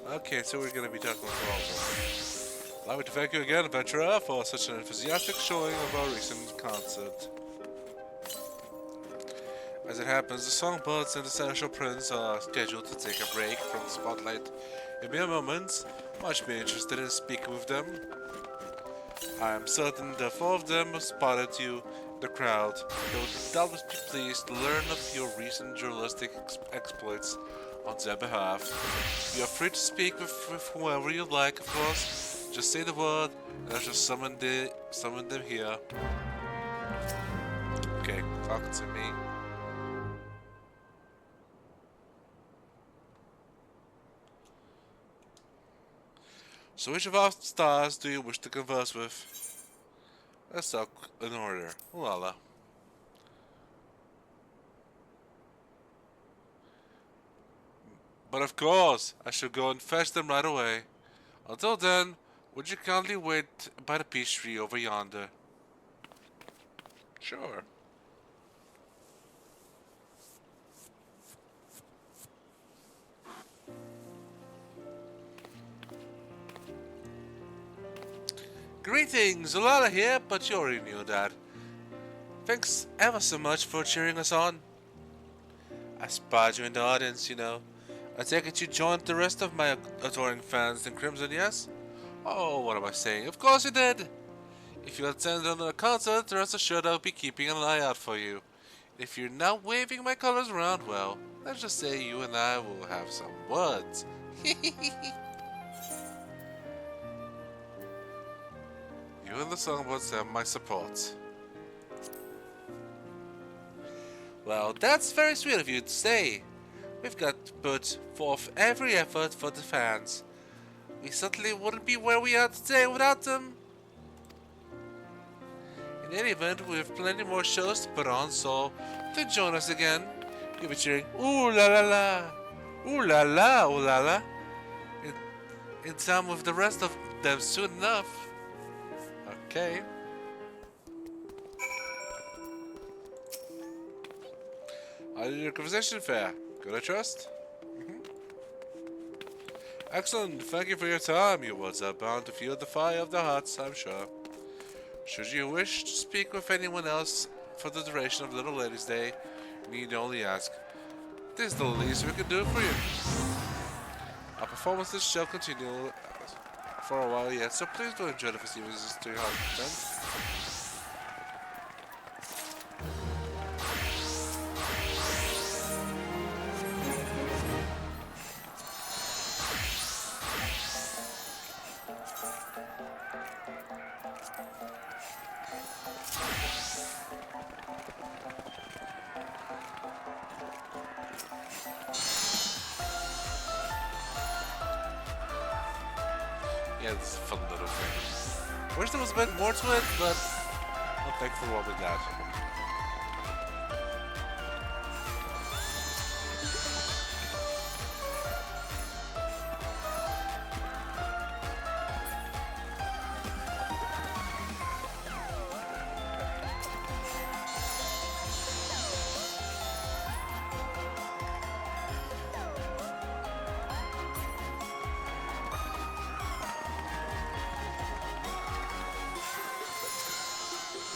Okay, so we're gonna be talking with all of them. Allow me to thank you again, adventurer, for such an enthusiastic showing of our recent concert. As it happens, the songbirds and the Celestial Prince are scheduled to take a break from the spotlight in mere moments. Much be interested in speaking with them. I am certain the four of them have spotted you in the crowd. They would doubtless be pleased to learn of your recent journalistic exploits on their behalf. You are free to speak with whoever you like, of course. Just say the word, and I shall summon them here. Okay, talk to me. So which of our stars do you wish to converse with? Let's talk in order. Lala. But of course, I shall go and fetch them right away. Until then, would you kindly wait by the peach tree over yonder? Sure. Greetings, Ulala here, but you already knew that. Thanks ever so much for cheering us on. I spotted you in the audience, you know. I take it you joined the rest of my adoring fans in Crimson, yes? Oh, what am I saying? Of course you did! If you attend another concert, rest assured I'll be keeping an eye out for you. If you're now waving my colors around, well, let's just say you and I will have some words. You and the songbirds have my support. Well, that's very sweet of you to say. We've got to put forth every effort for the fans. We certainly wouldn't be where we are today without them. In any event, we have plenty more shows to put on, so do join us again. You'll be cheering, ooh la la la, ooh la la, ooh la la, in time with the rest of them soon enough. Okay. How did your conversation fare? Good, I trust? Excellent. Thank you for your time. Your words are bound to fuel the fire of their hearts, I'm sure. Should you wish to speak with anyone else for the duration of Little Lady's Day, you need only ask. This is the least we can do for you. Our performances shall continue for a while yet, so please do enjoy the festivities to your heart's content. Yeah, it's a fun little thing. Wish there was a bit more to it, but I'm thankful for what we got.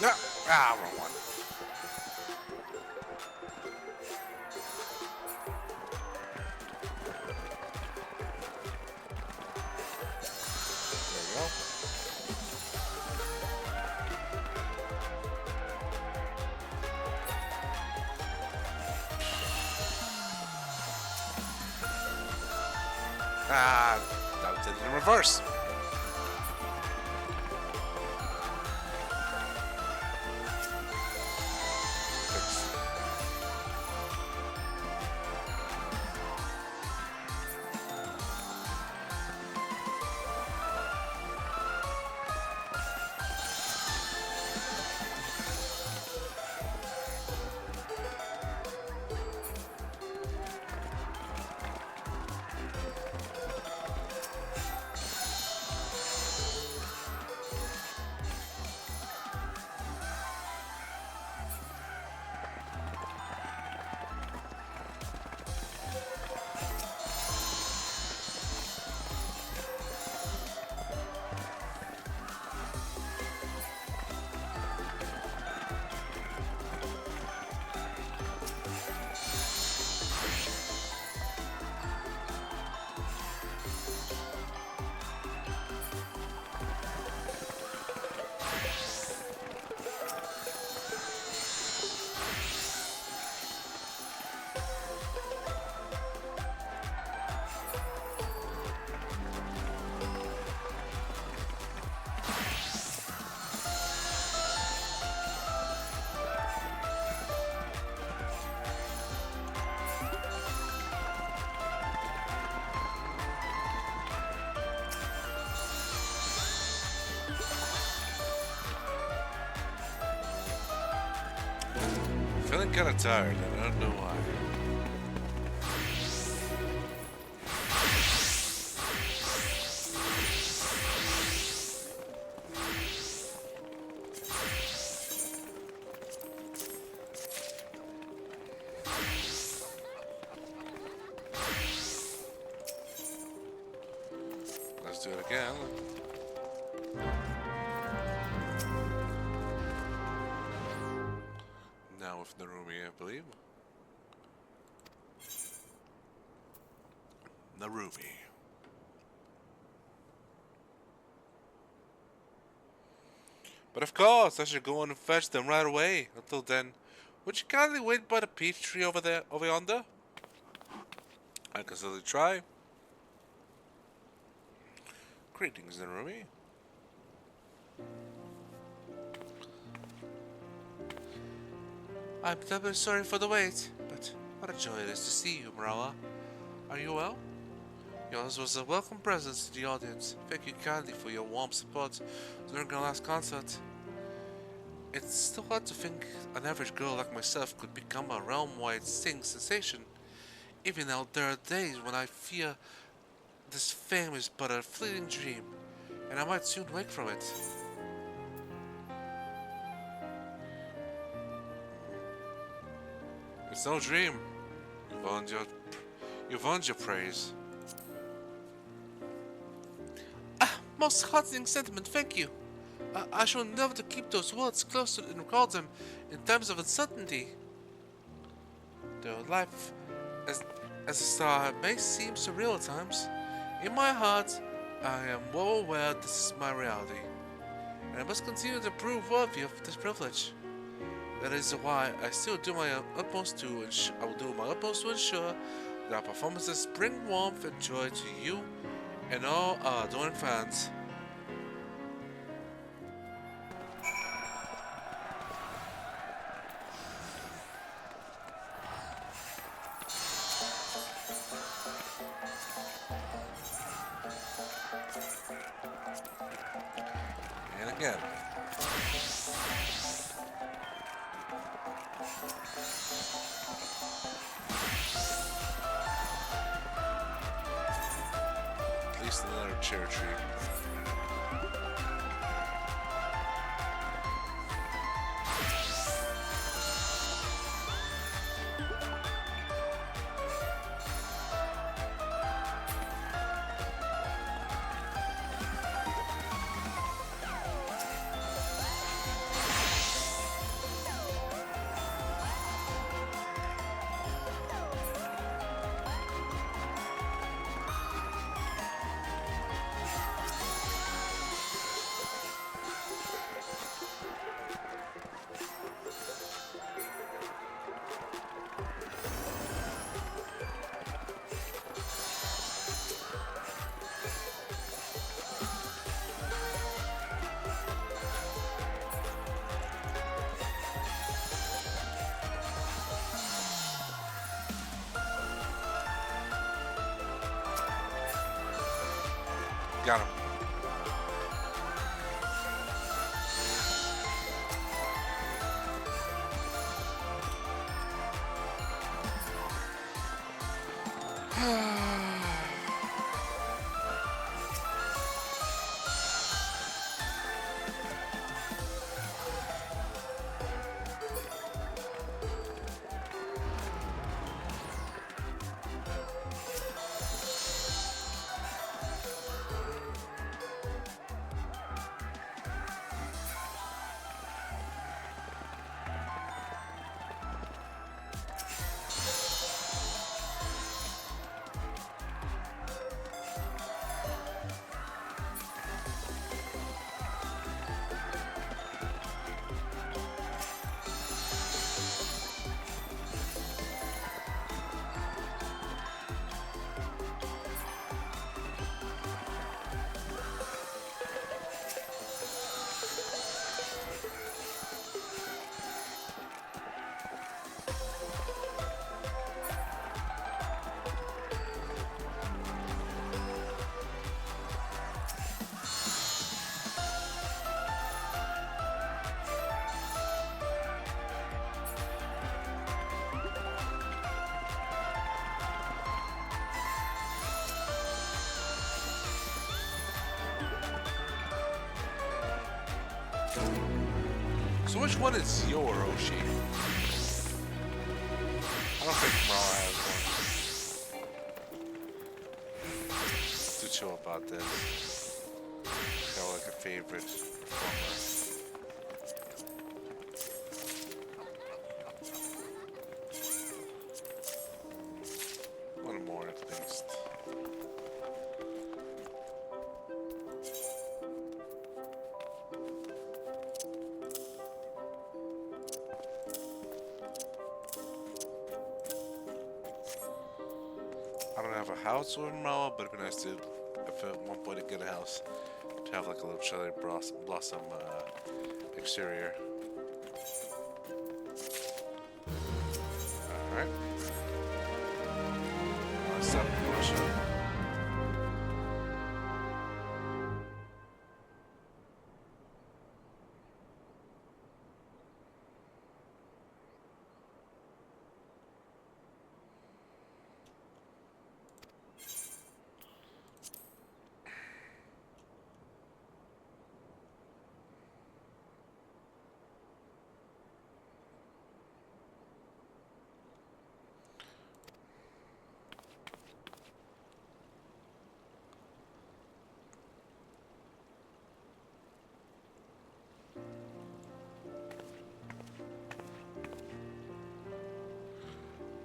No! Ah, wrong one. There we go. Ah, that did it in reverse. feeling kind of tired, and I don't know why. Let's do it again. Now with Narumi, I believe. Narumi. But of course, I should go on and fetch them right away. Until then, would you kindly wait by the peach tree over there, over yonder? I can certainly try. Greetings, Narumi. I'm doubly sorry for the wait, but what a joy it is to see you, Marawa. Are you well? Yours was a welcome presence to the audience. Thank you kindly for your warm support during our last concert. It's still hard to think an average girl like myself could become a realm-wide sing sensation. Even now, there are days when I fear this fame is but a fleeting dream, and I might soon wake from it. It's no dream. You've earned your praise. Most heartening sentiment, thank you. I shall endeavor to keep those words close and recall them in times of uncertainty. Though life, as a star, may seem surreal at times, in my heart, I am well aware this is my reality, and I must continue to prove worthy of this privilege. That is why I still do my utmost to ensure that our performances bring warmth and joy to you and all our adoring fans. And again. At least another cherry tree. Got him. So which one is your Oshi? I don't think Mara has one. Too chill about this. Got like a favorite performer. One more at least. I don't have a house or Mara, but it'd be nice to, if at one point I get a house, to have like a little cherry blossom exterior. Alright. Stop promotion.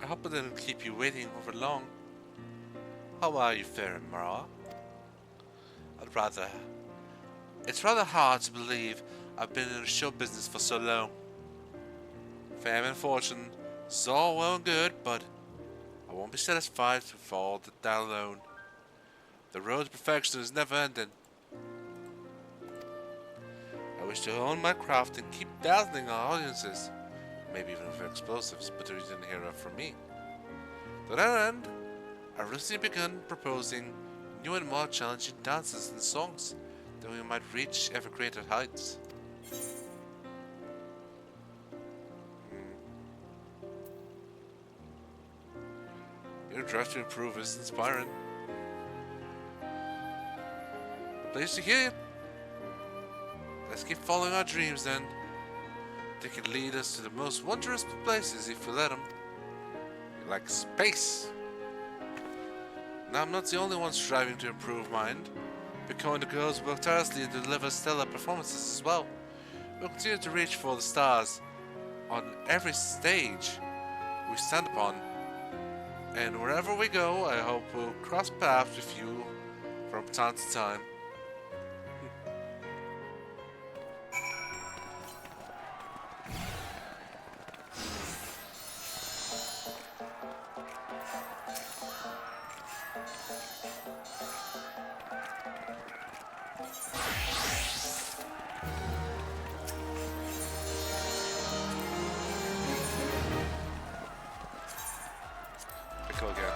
I hope I didn't keep you waiting over long. How are you faring, Mara? It's rather hard to believe I've been in the show business for so long. Fame and fortune is all well and good, but I won't be satisfied to fall that alone. The road to perfection is never ending. I wish to hone my craft and keep dazzling our audiences. Maybe even with explosives, but there isn't here from me. To that end, I've recently begun proposing new and more challenging dances and songs that we might reach ever greater heights. Your drive to improve is inspiring. Pleased to hear you. Let's keep following our dreams then. They can lead us to the most wondrous places if we let them. Like space. Now I'm not the only one striving to improve mind. Pico and the girls work tirelessly to deliver stellar performances as well. We'll continue to reach for the stars on every stage we stand upon. And wherever we go, I hope we'll cross paths with you from time to time. Pico again.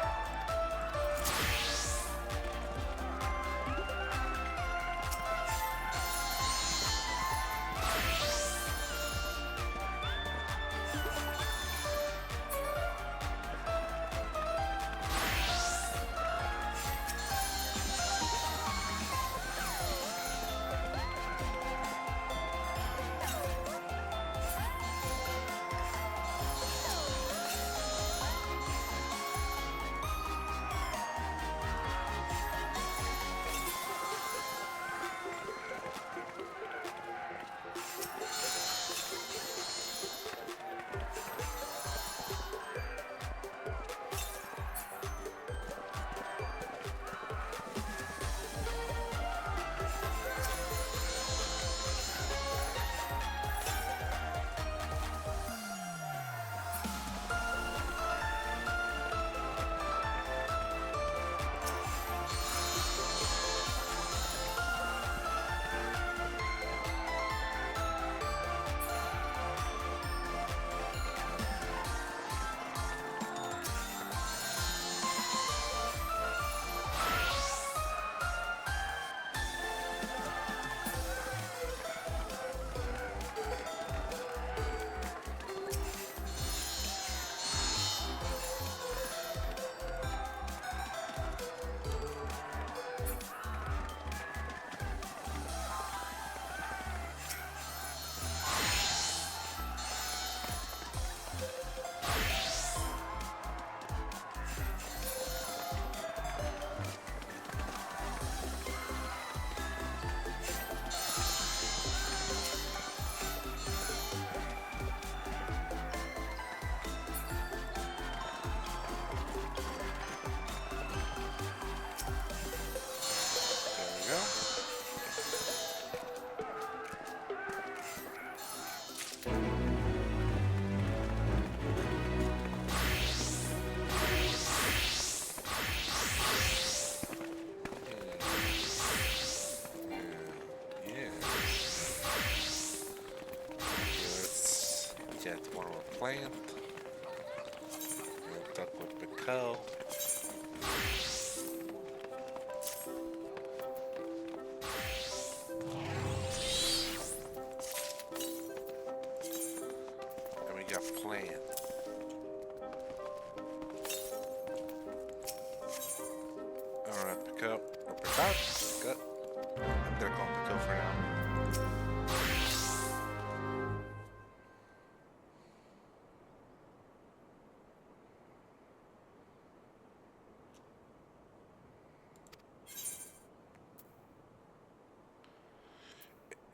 get one more plant. And talk with Pico. And we got plant. Alright, Pico. Or Pico. I'm gonna call him Pico for now.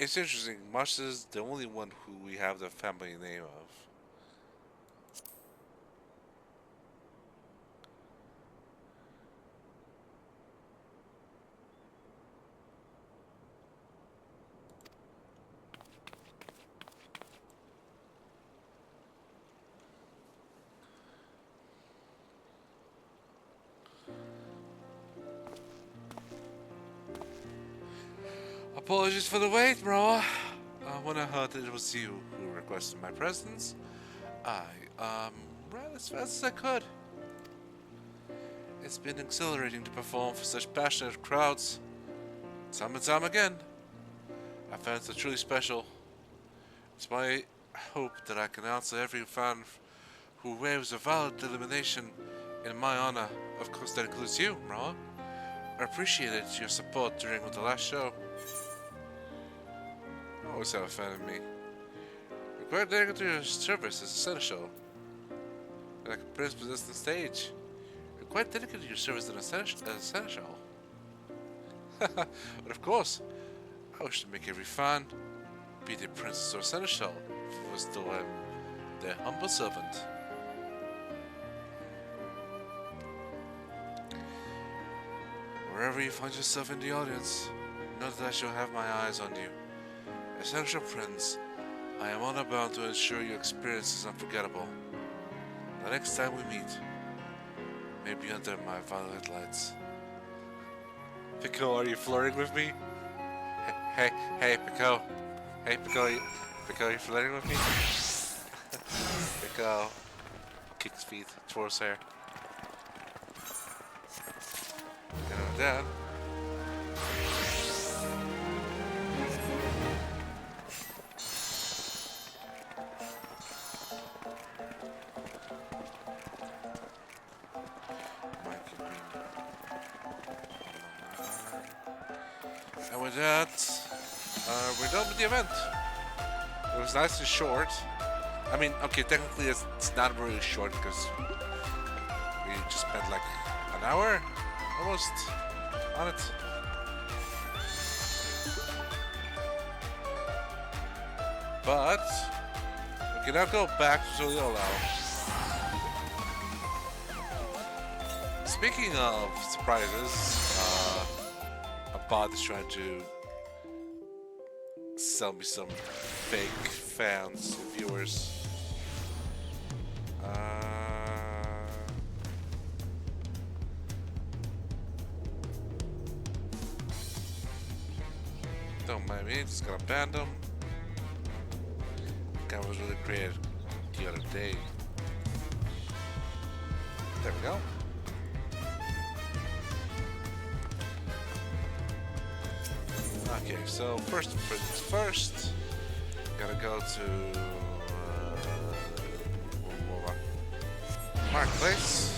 It's interesting. Marsh is the only one who we have the family name of. Apologies for the wait, bro. When I heard it was you who requested my presence, I ran as fast as I could. It's been exhilarating to perform for such passionate crowds. Time and time again, I found it truly special. It's my hope that I can answer every fan who waves a valid elimination in my honor. Of course, that includes you, Mra. I appreciated your support during the last show. You always have a fan of me. You're quite dedicated to your service as essential. Like a prince possessed the stage. You're quite dedicated to your service as essential. But of course, I wish to make every fan, be they princess or seneschal, who still am their humble servant. Wherever you find yourself in the audience, know that I shall have my eyes on you. Essential Prince, I am honor bound to ensure your experience is unforgettable. The next time we meet, may be under my violet lights. Pico, are you flirting with me? Hey, Pico. Hey, Pico, Pico, are you flirting with me? Pico. Kick his feet, twirl his hair. Get him down. And with that, we're done with the event. It was nice and short. I mean, okay, technically it's not really short because we just spent like an hour almost on it. But we can now go back to the allow. Speaking of surprises, a bot is trying to sell me some fake fans, viewers. Don't mind me, just gonna ban them. That was really great the other day. There we go. Okay, so first things first, gotta go to Marketplace.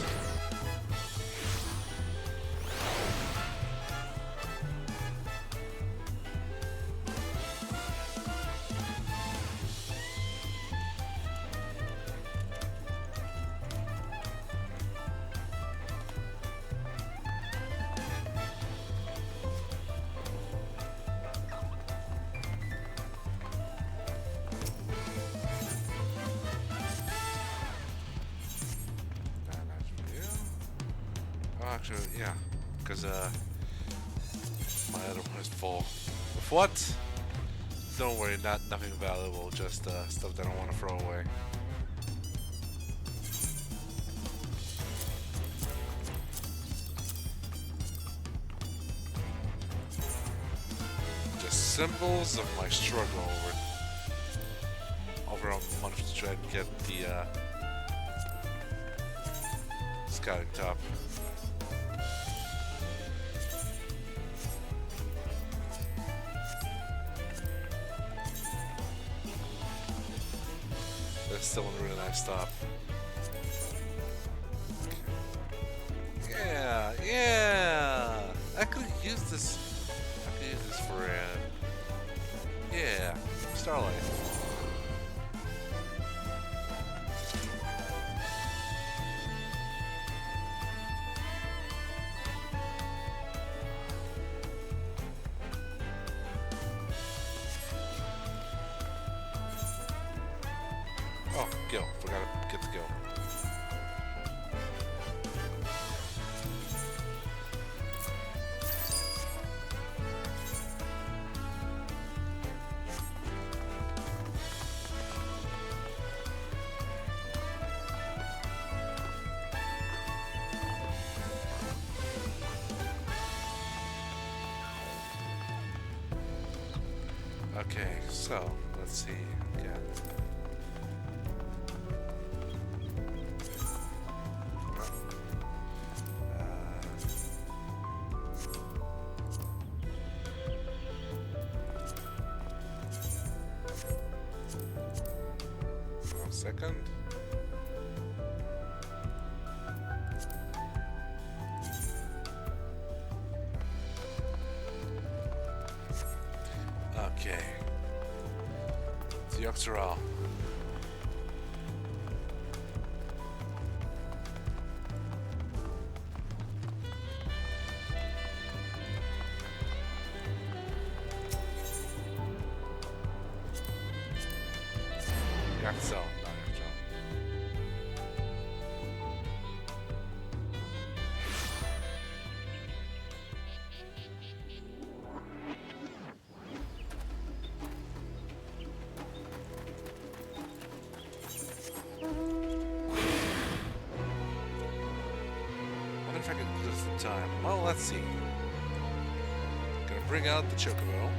Actually, yeah, because my other one is full. With what? Don't worry, nothing valuable, just stuff that I want to throw away. Just symbols of my struggle of over a month to try and get the scouting top. That's still a really nice top. Yeah, yeah. I could use this. I could use this for yeah, Starlight. Oh, Gil. Forgot to get the Gil. Okay, so let's see. Yeah. One second. Okay. The Octorol. Yak Tel, not Yak Tel. Wonder if I can do this in time. Well, let's see. Gonna bring out the Chocobo.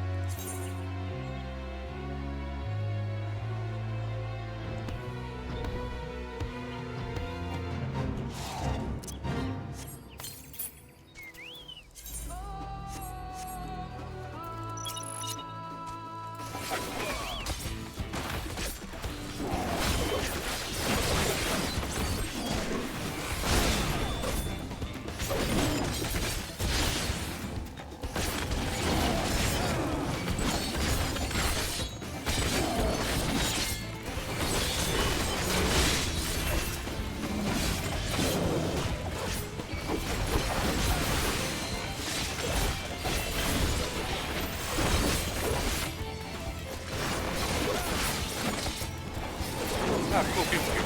Ah, cool people here.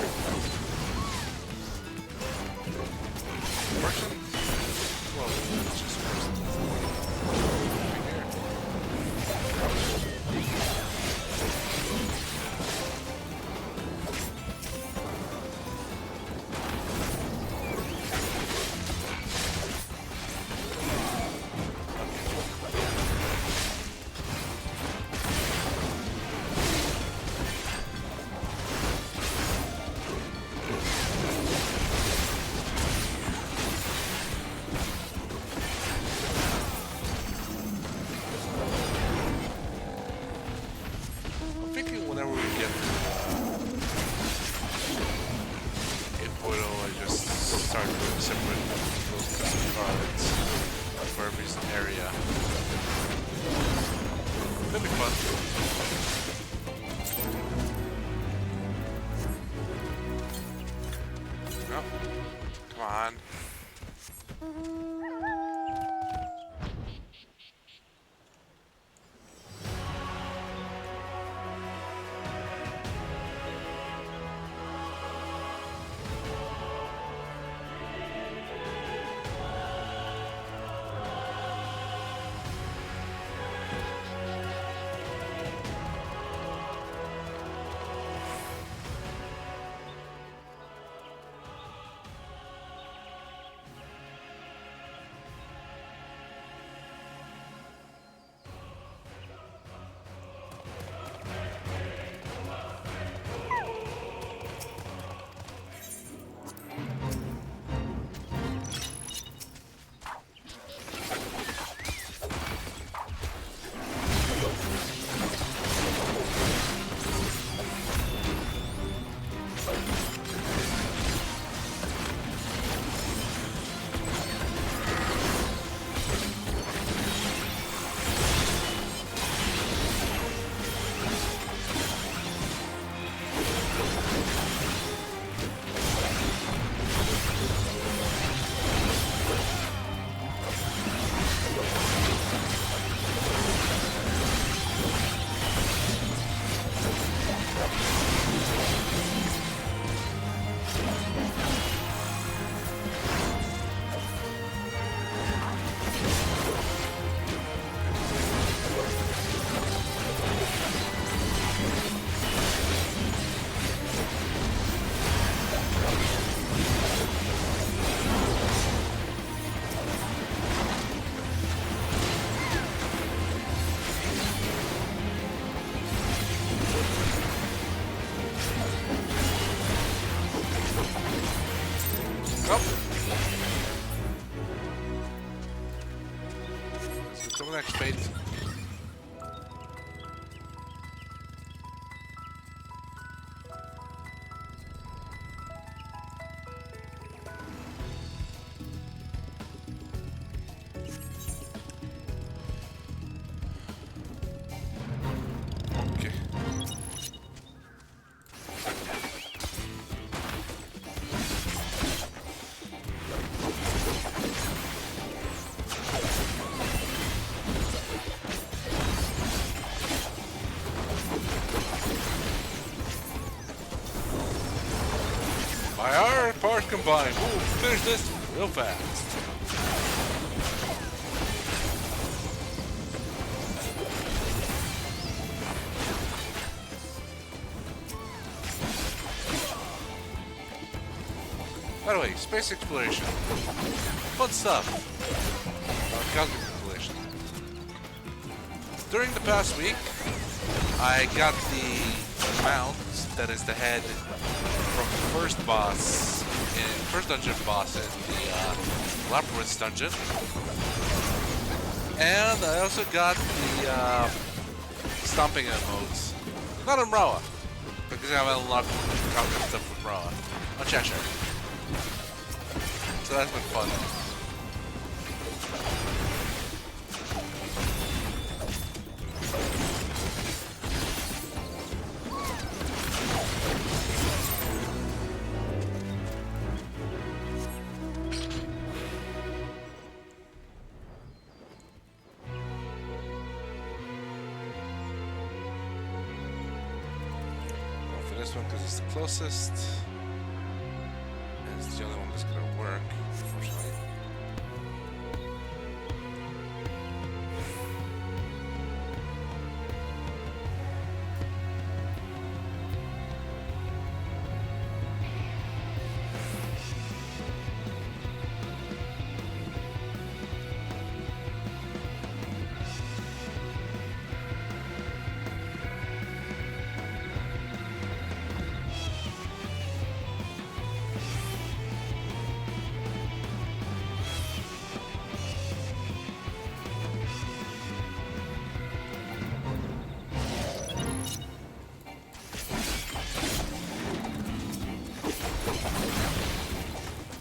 Person? Well, it's just a person. Right here. I'm thinking whenever we get a portal, I just start doing separate those cards for every area. Could be fun. No, come on. Okay. By our part combined, we'll finish this real fast. By the way, space exploration. Fun stuff. Cosmic exploration. During the past week, I got the mount that is the head from the first dungeon boss in the Labyrinth dungeon. And I also got the stomping emotes. Not on Rawa, because I haven't unlocked conquer stuff from Rawa. On Cheshire. So that's been fun. Go for this one because it's the closest. And it's the only one that's gonna work, unfortunately.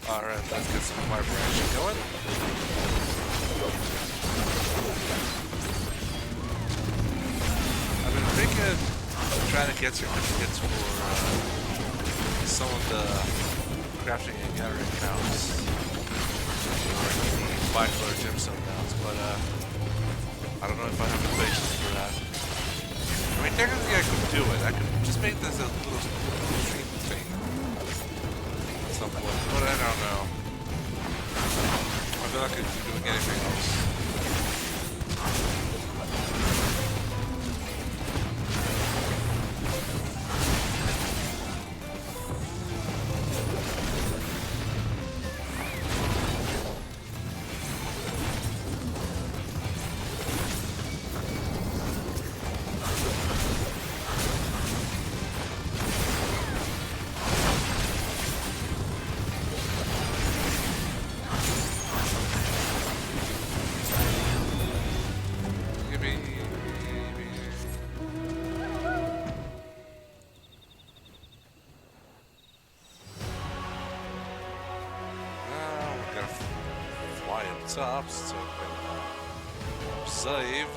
Alright, let's get some fire branching going. I've been thinking of trying to get certificates for some of the crafting and gathering mounts. Or the bicolor gemstone mounts, but I don't know if I have the patience for that. I mean, technically I could do it. I could just make this a little stream thing. Some point, but I don't know. I feel like I could be doing anything else. Top, so save.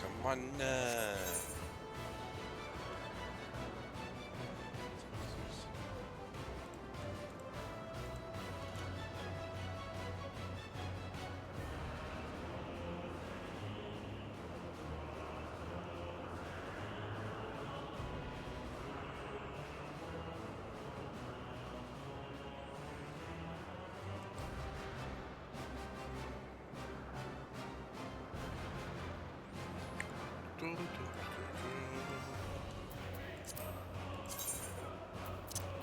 Come on.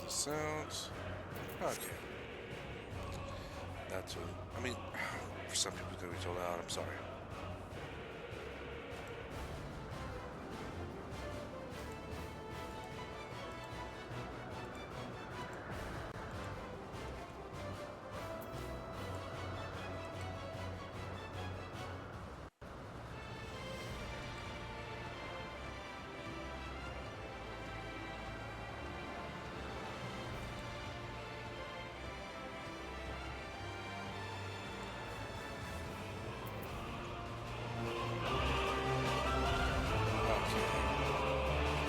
The sounds. Okay. Not too. I mean, for some people it's gonna be too loud. I'm sorry.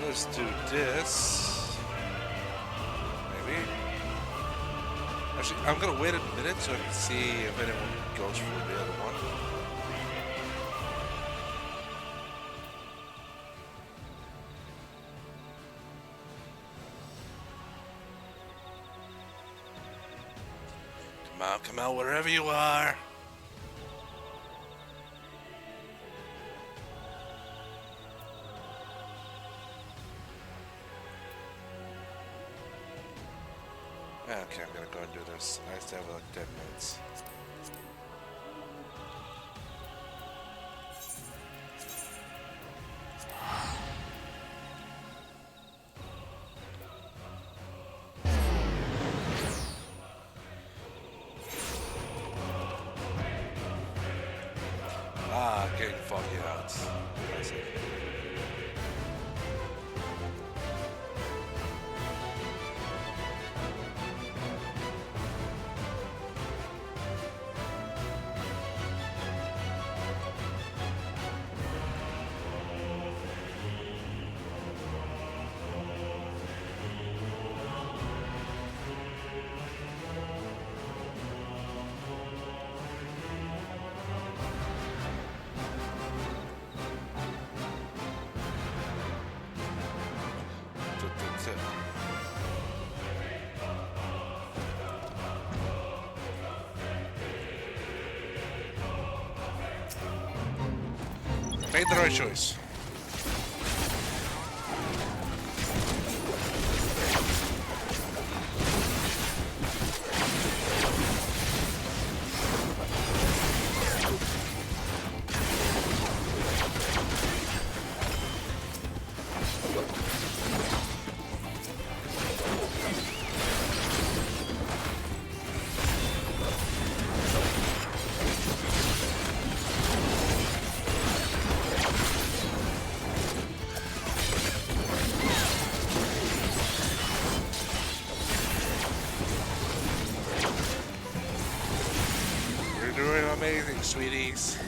Let's do this. Maybe. Actually, I'm gonna wait a minute so I can see if anyone goes for the other one. Come out, wherever you are. Okay, I'm gonna go and do this. I still have like 10 minutes. Getting foggy out. I see. Made the right choice. Amazing, sweeties.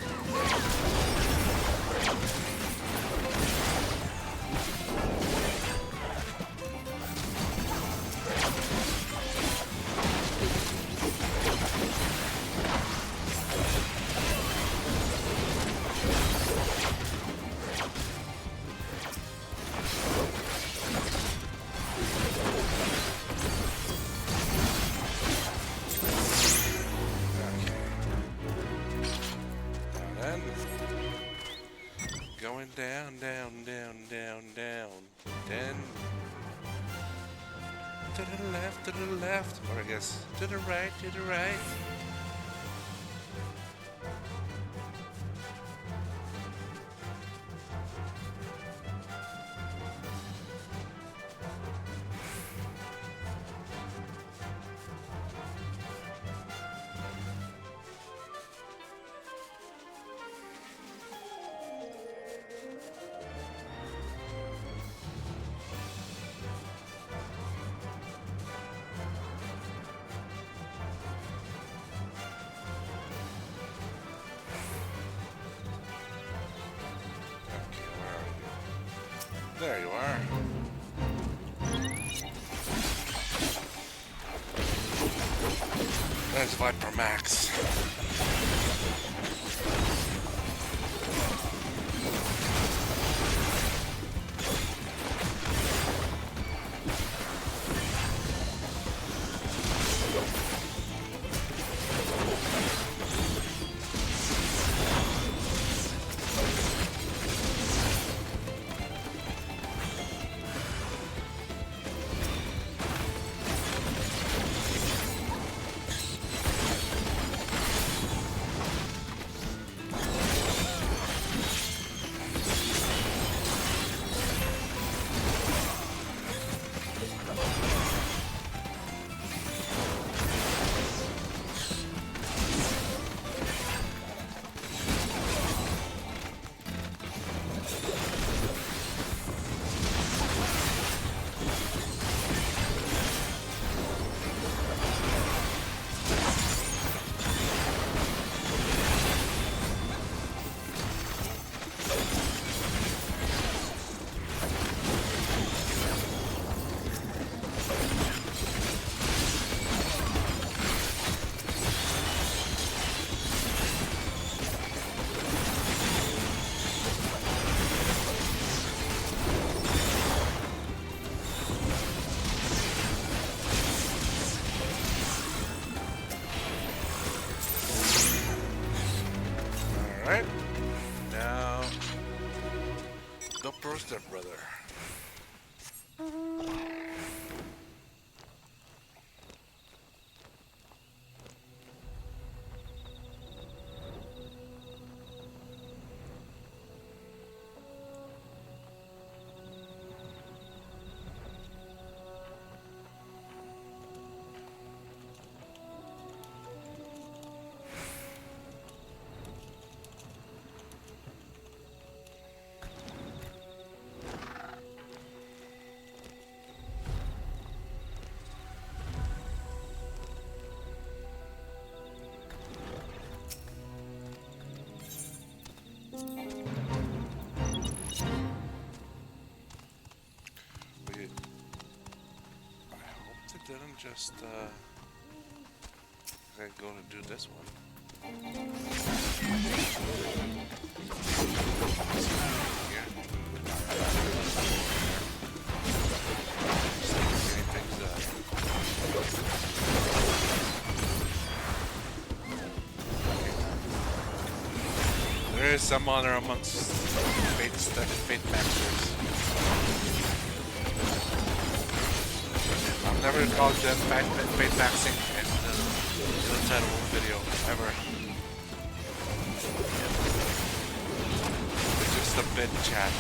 Down, down, down, down, down. Then to the left, or I guess to the right, to the right. There you are. There's Viper Max. Alright. Now, the pro step brother. Wait. I hope they didn't just, I'm going to do this one. Here. Getting things done. There is some honor amongst fate masters. I've never called them fate maxing in the title of a video ever. It's just a bit chat.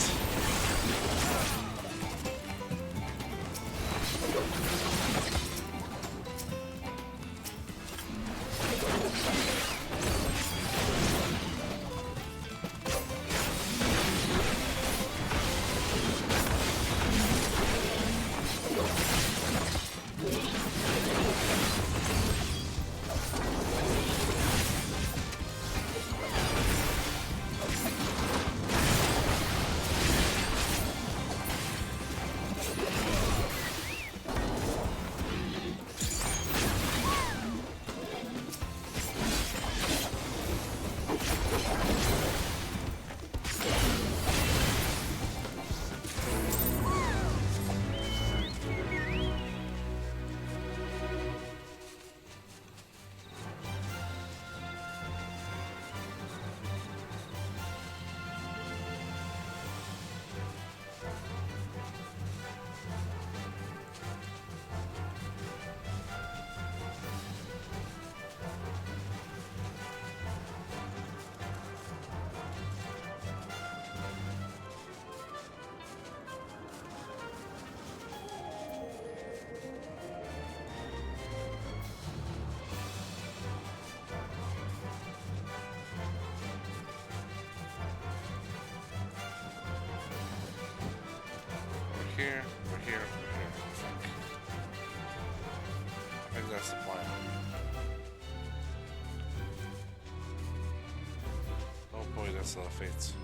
Here, we're here, we're here. I think that's the plan. Oh boy, that's a lot of fates.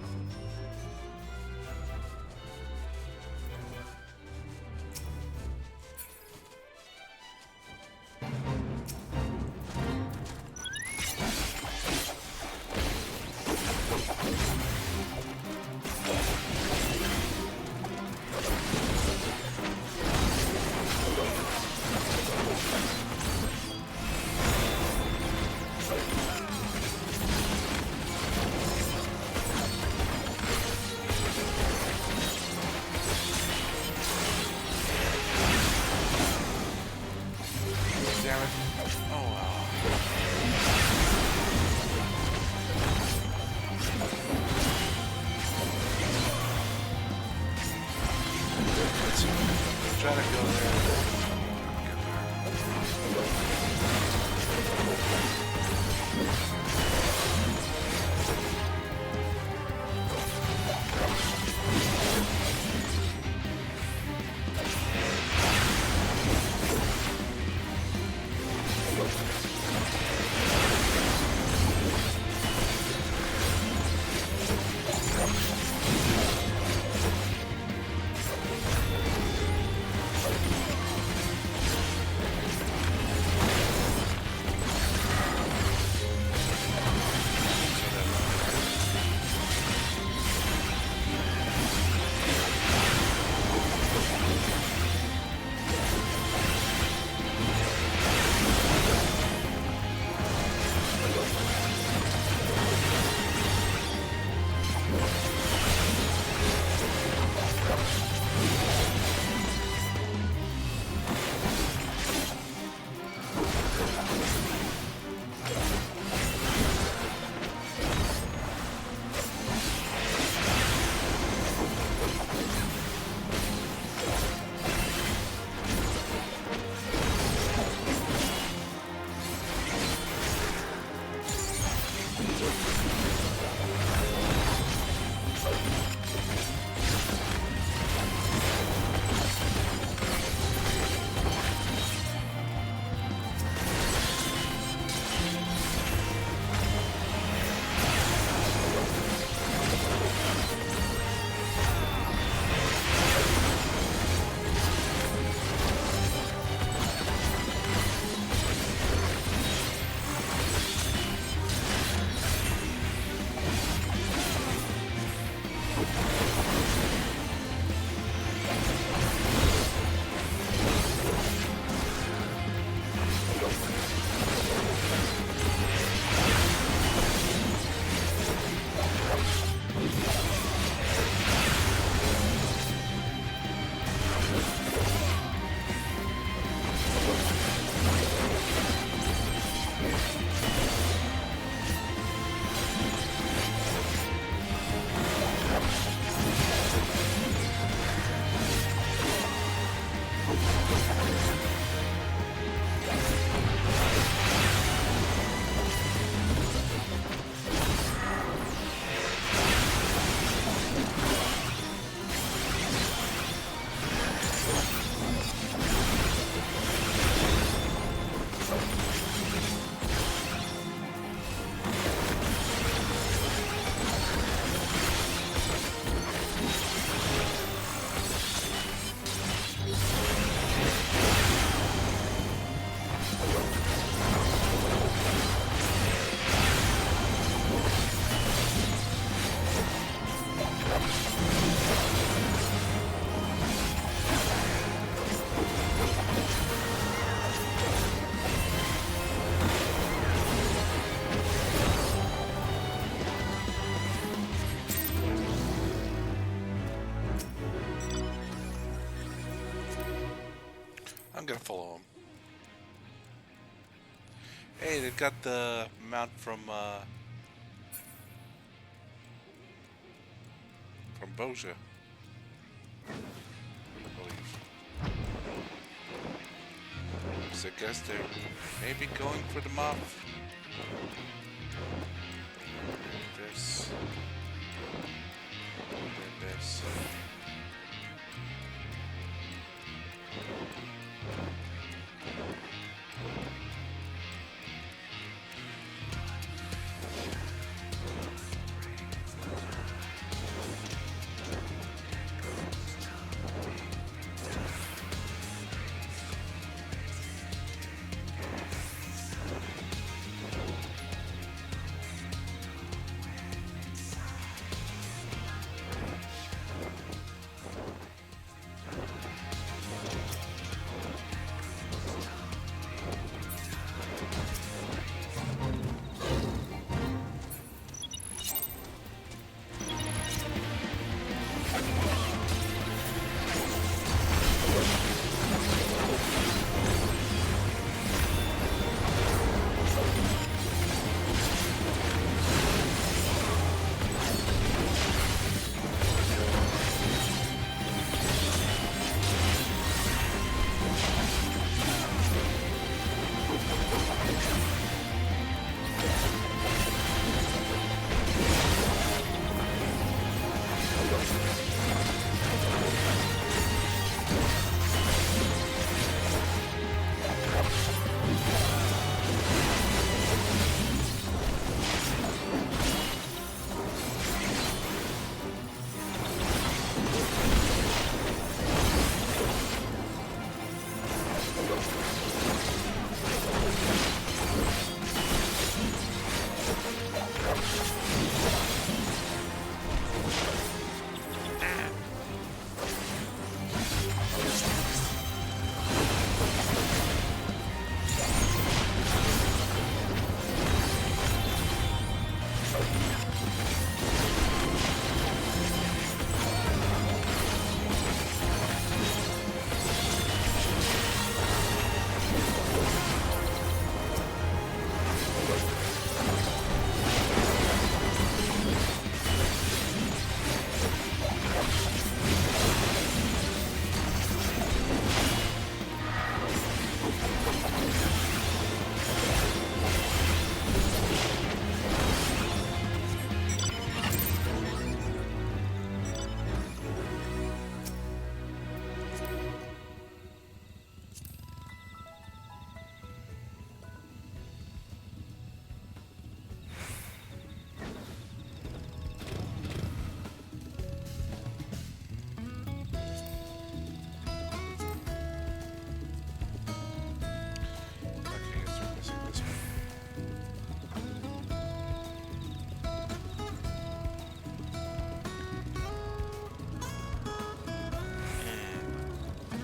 gonna follow him. Hey, they've got the mount from Boja, I believe. So I guess they're maybe going for the mob. This. And this.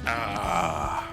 Ah.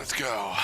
Let's go.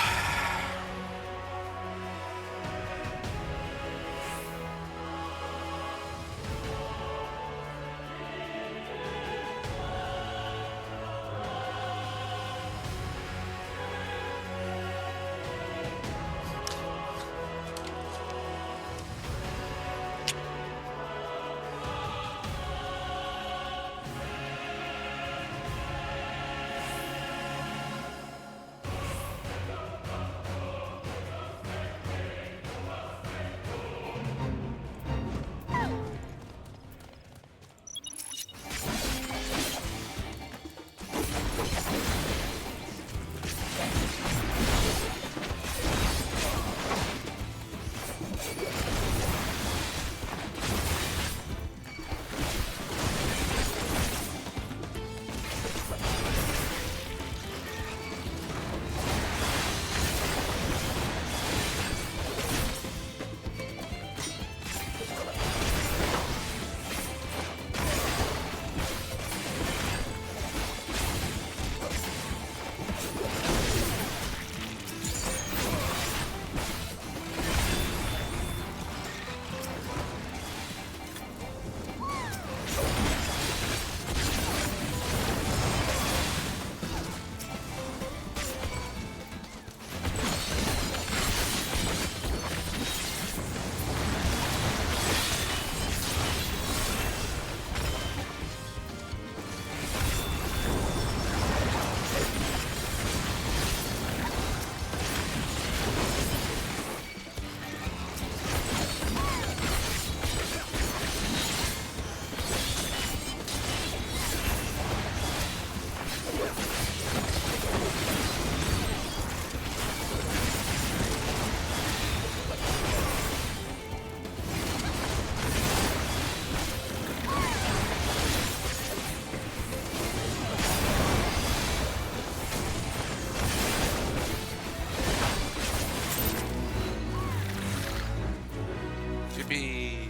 Yippee!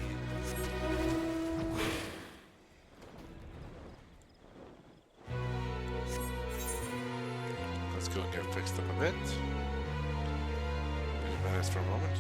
Let's go and get fixed up a bit. Minutes for a moment.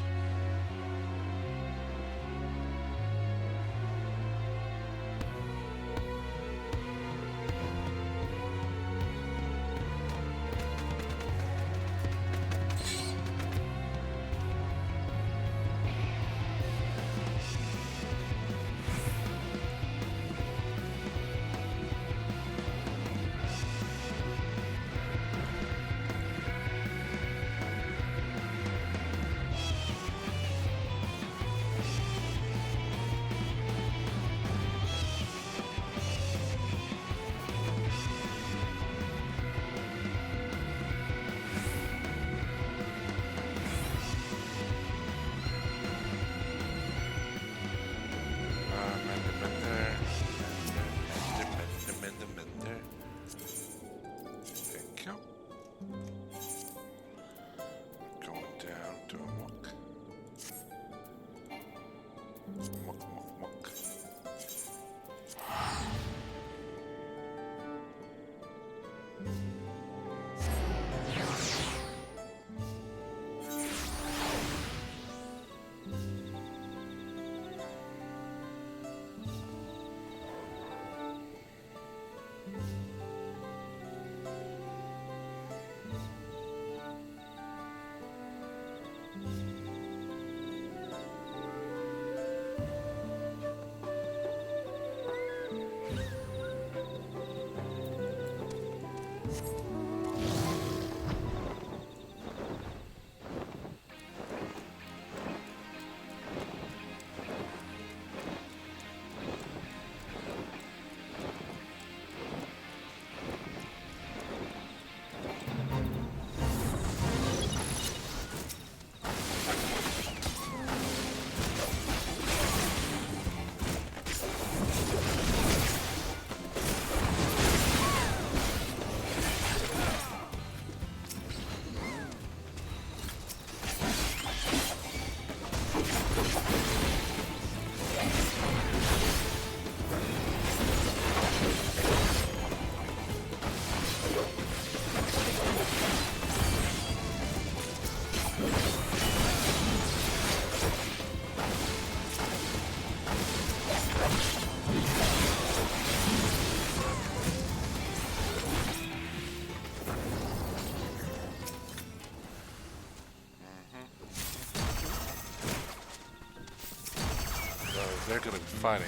They're gonna be fighting.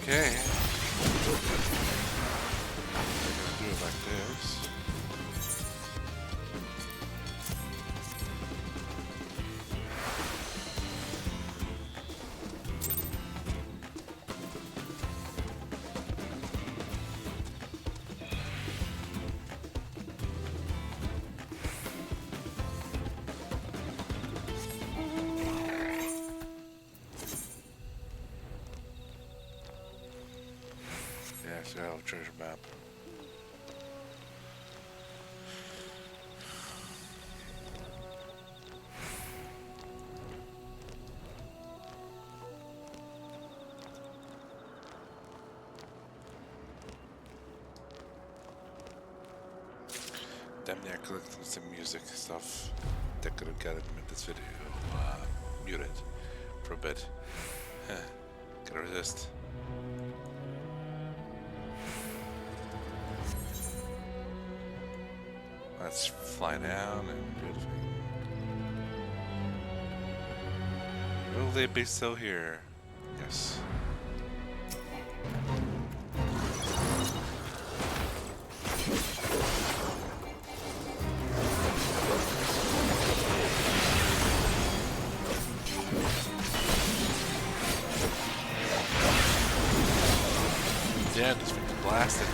Okay. We're gonna do it like this. Yeah, so I have a treasure map. Damn near collecting some music stuff that could have gotten this video muted for a bit. Gotta resist. Let's fly down and do the thing. Will they be still here? Yes. Yeah, just freaking blasted.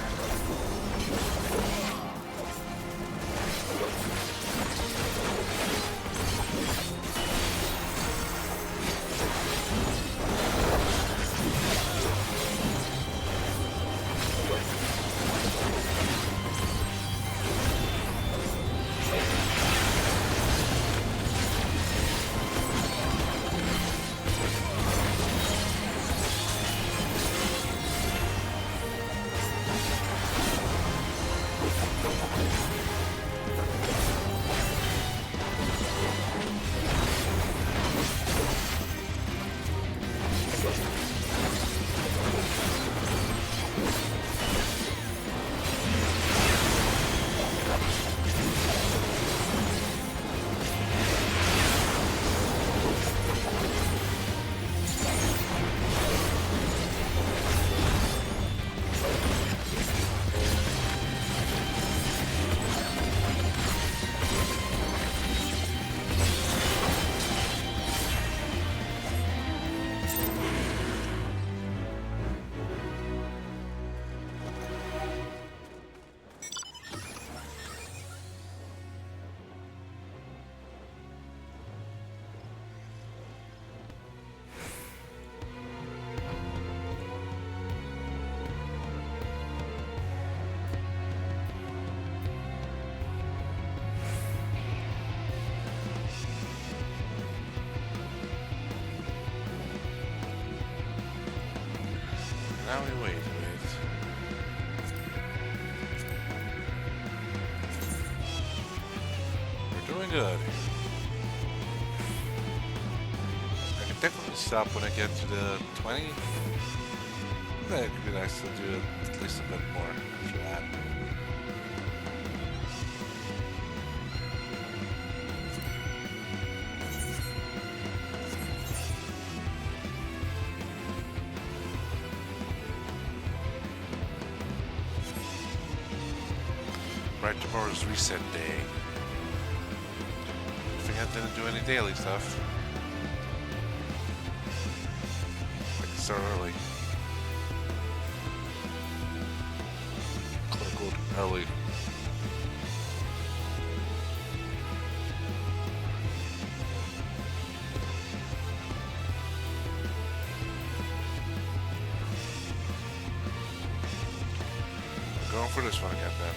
Now we wait. We're doing good. I can definitely stop when I get to the 20. I think it could be nice to do at least a bit more after that. Right, tomorrow's reset day. I think I didn't do any daily stuff. I can start early. Quote early. Going for this one again, then.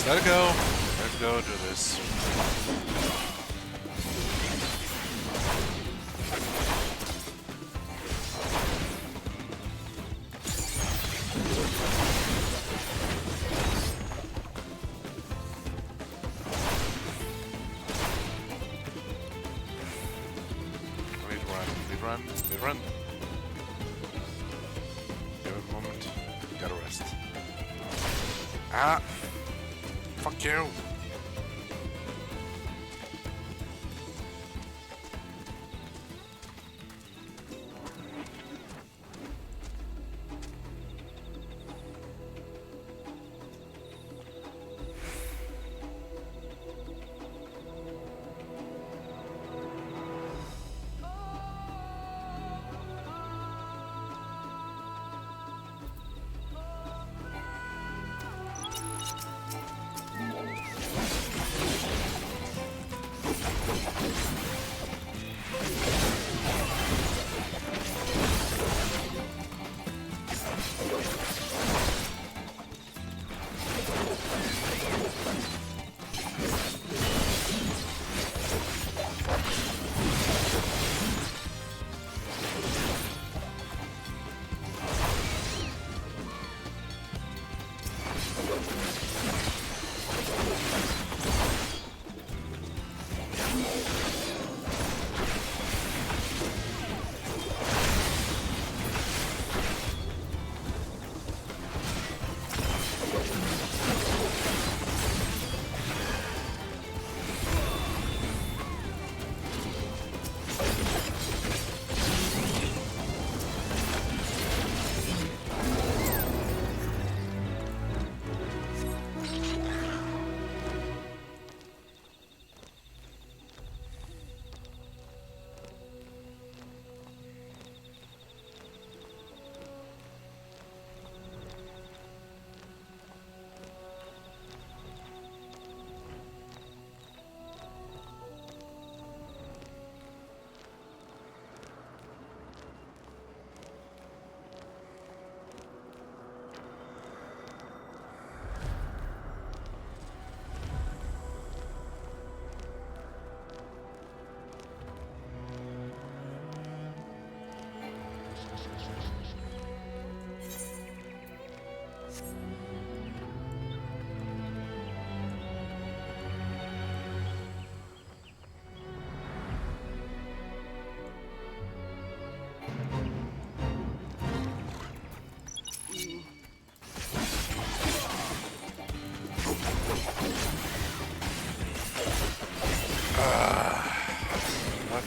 Let it go. Let's go do this. We run. Give it a moment. Gotta rest. Ah! Fuck you!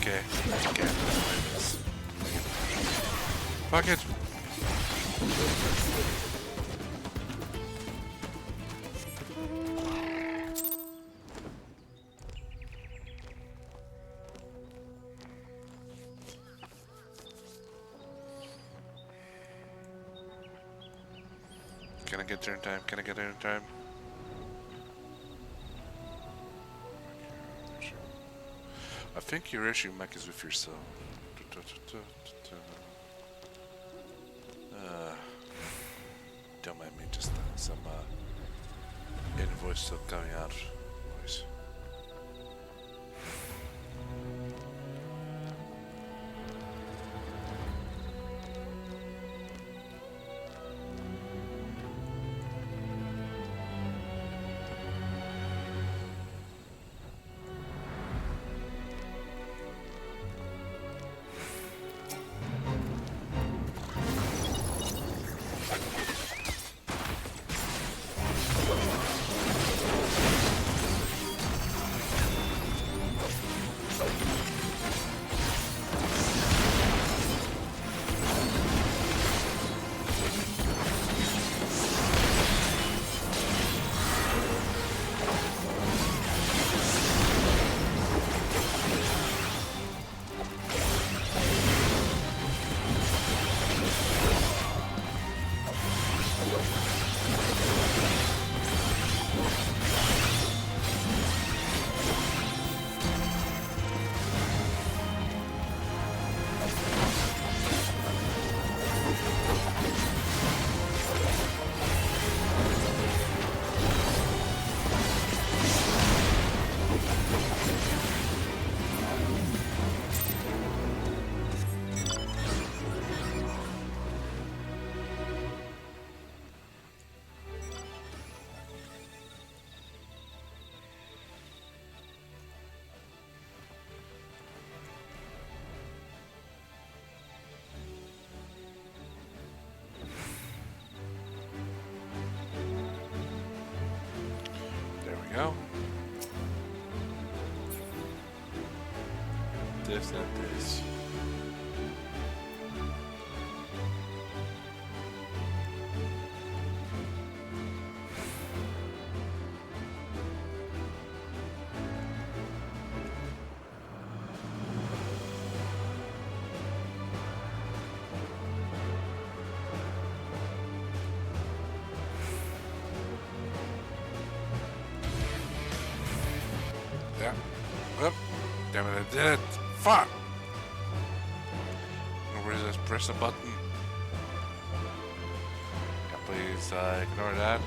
Okay. Okay. Fuck it. Can I get there in time? Can I get there in time? I think your issue, Mac, is with yourself. Don't mind me, just some invoice still coming out. Noise. we go. This and this. Yeah. Whoop. Damn it, I did it. Fuck! Where's this? Press a button. Yeah, please ignore that.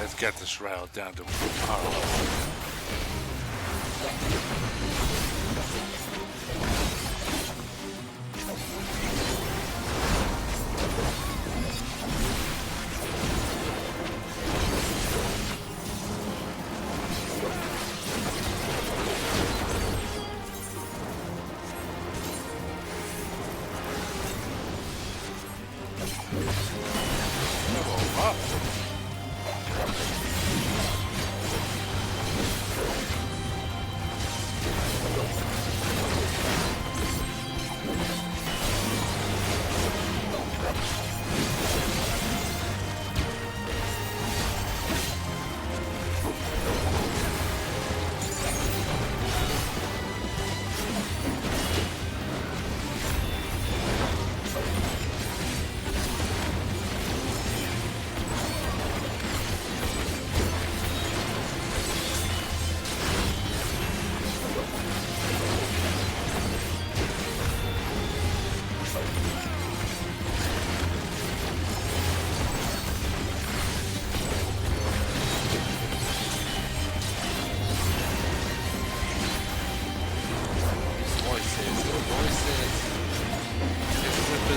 Let's get this rail down to power level.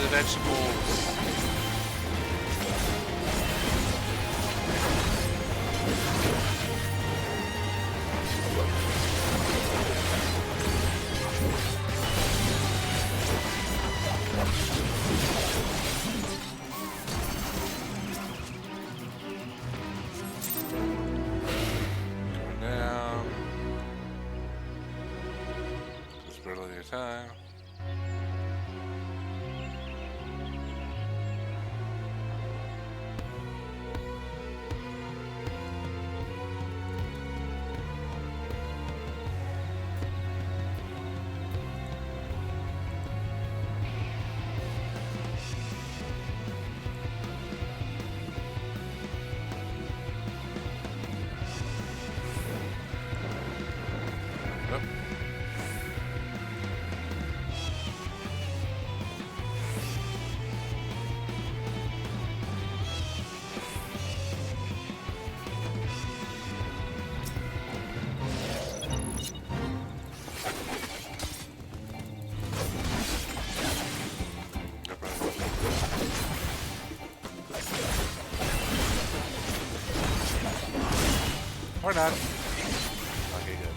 Vegetables. Going down. Just barely your time. Or not. Okay, good.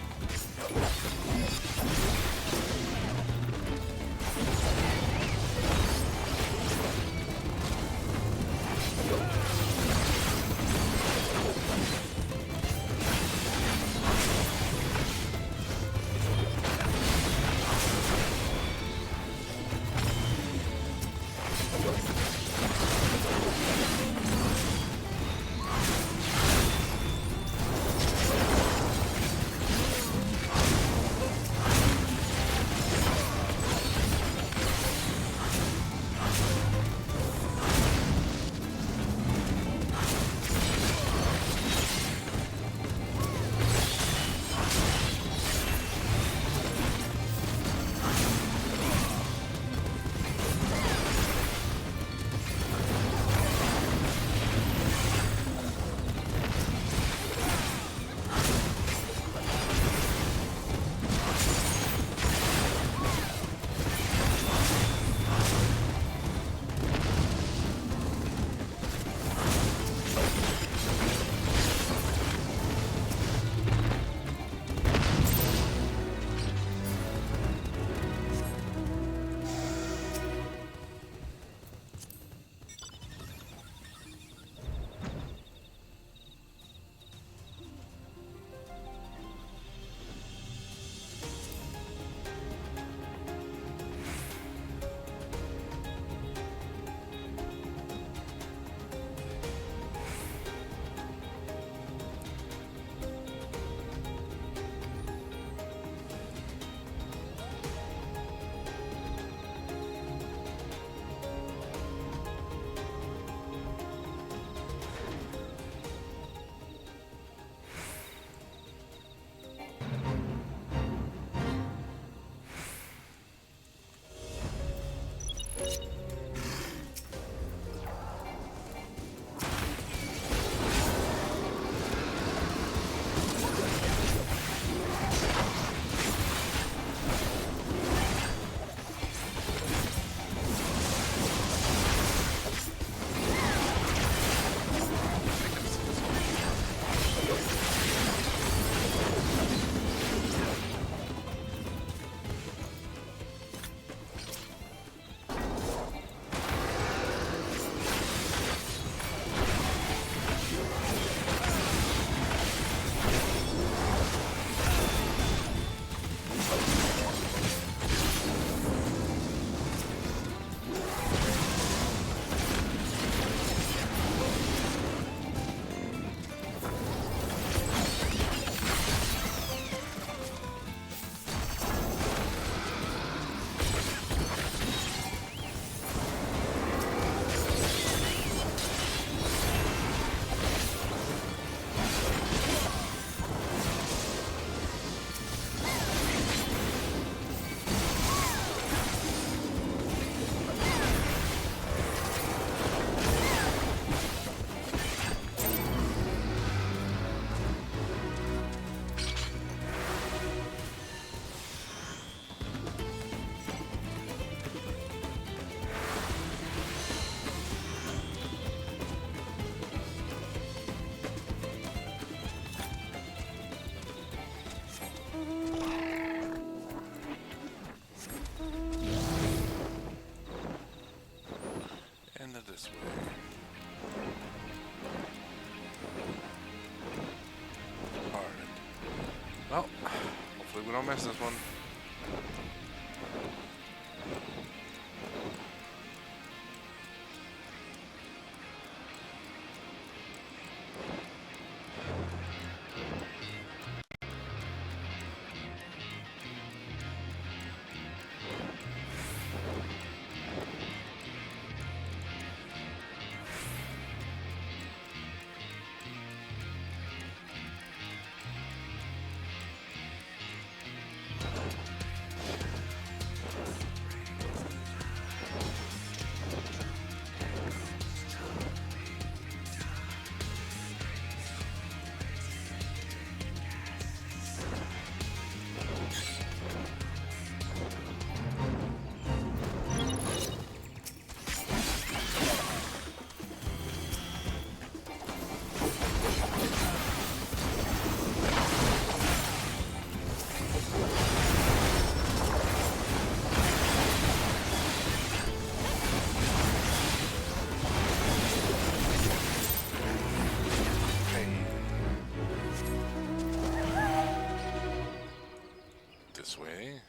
this way. Hard. Well, hopefully we don't miss this one. This way.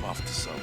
Off this up.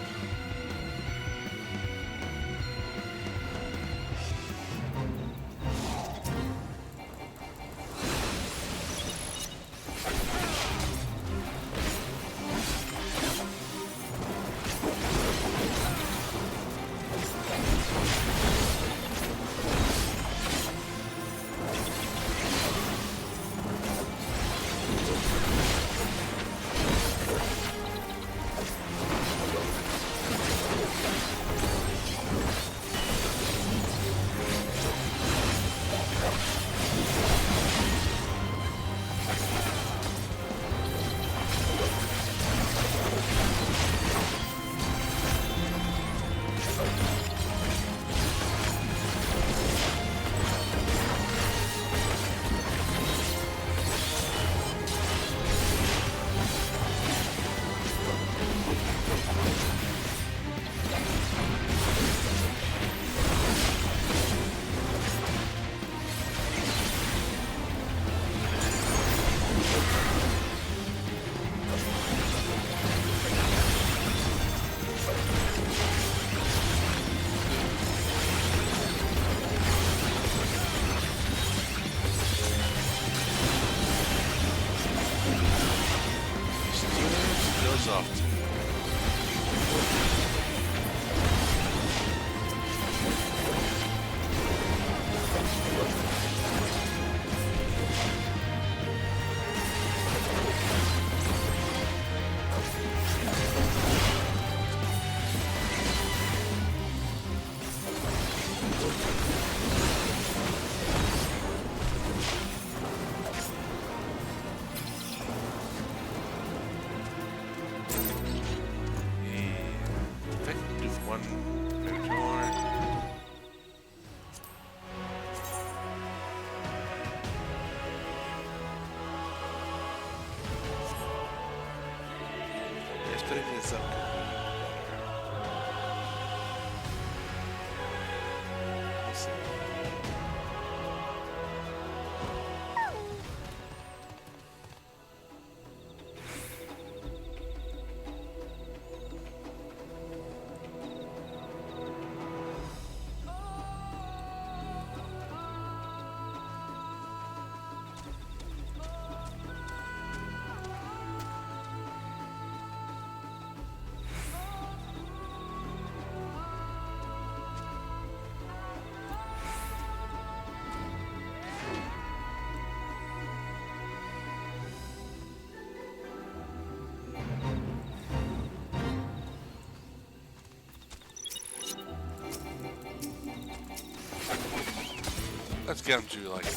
soft. Putting this up could be better. We'll see. Let's get him to like 10.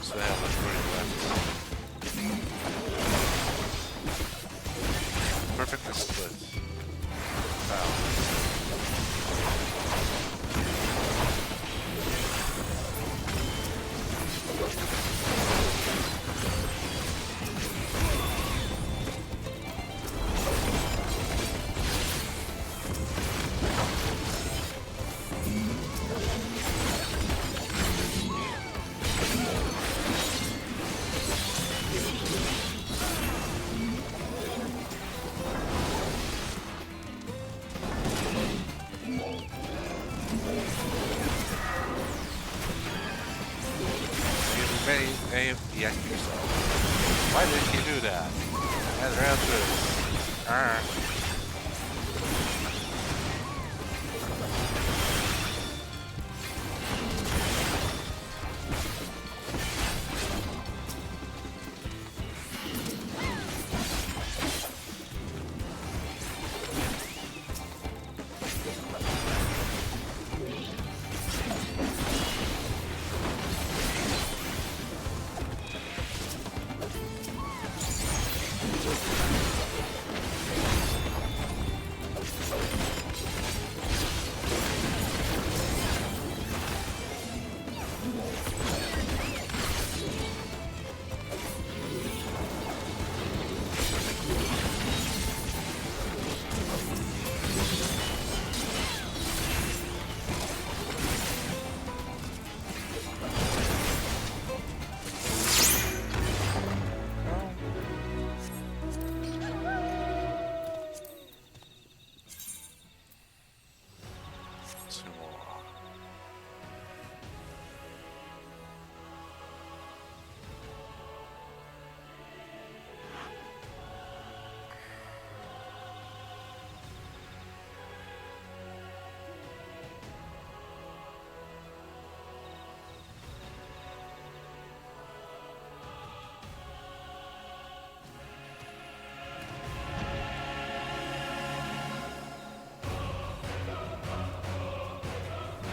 So I have much burning left. Perfectly split. Wow. Hey, yak yourself. Why didn't you do that? And round through.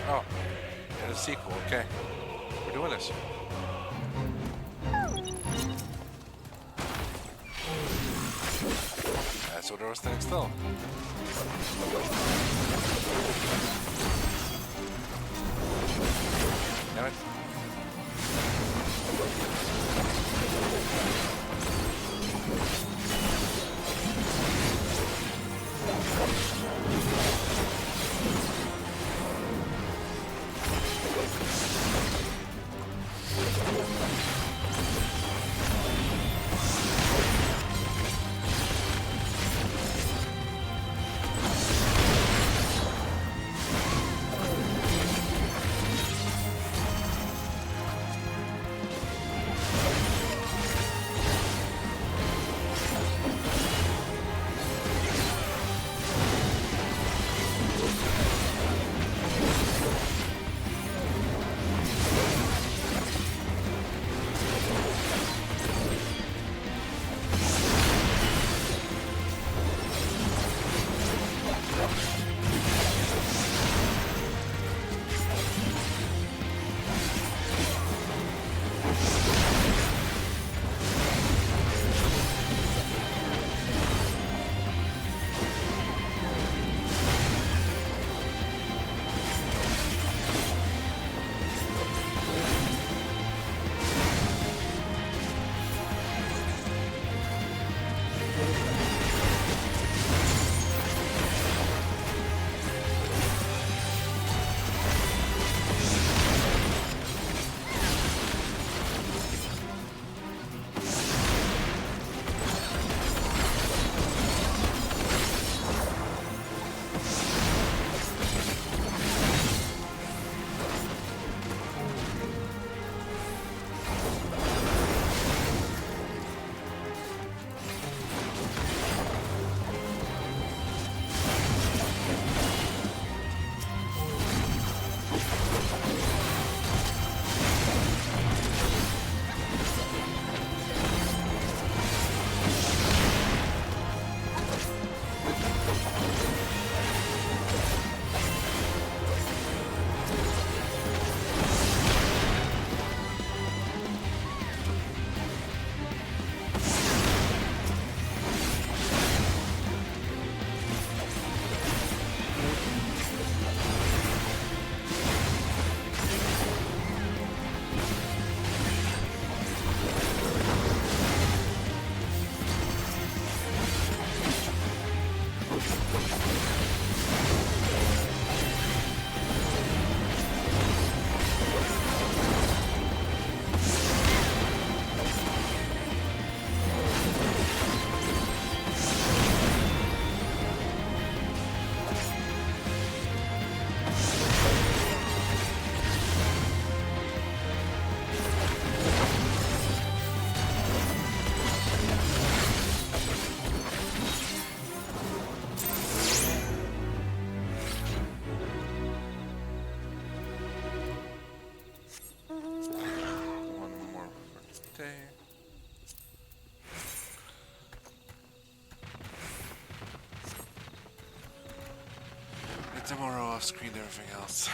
Oh, and a sequel, okay. We're doing this. That's what I was thinking still. Damn it. tomorrow off screen everything else.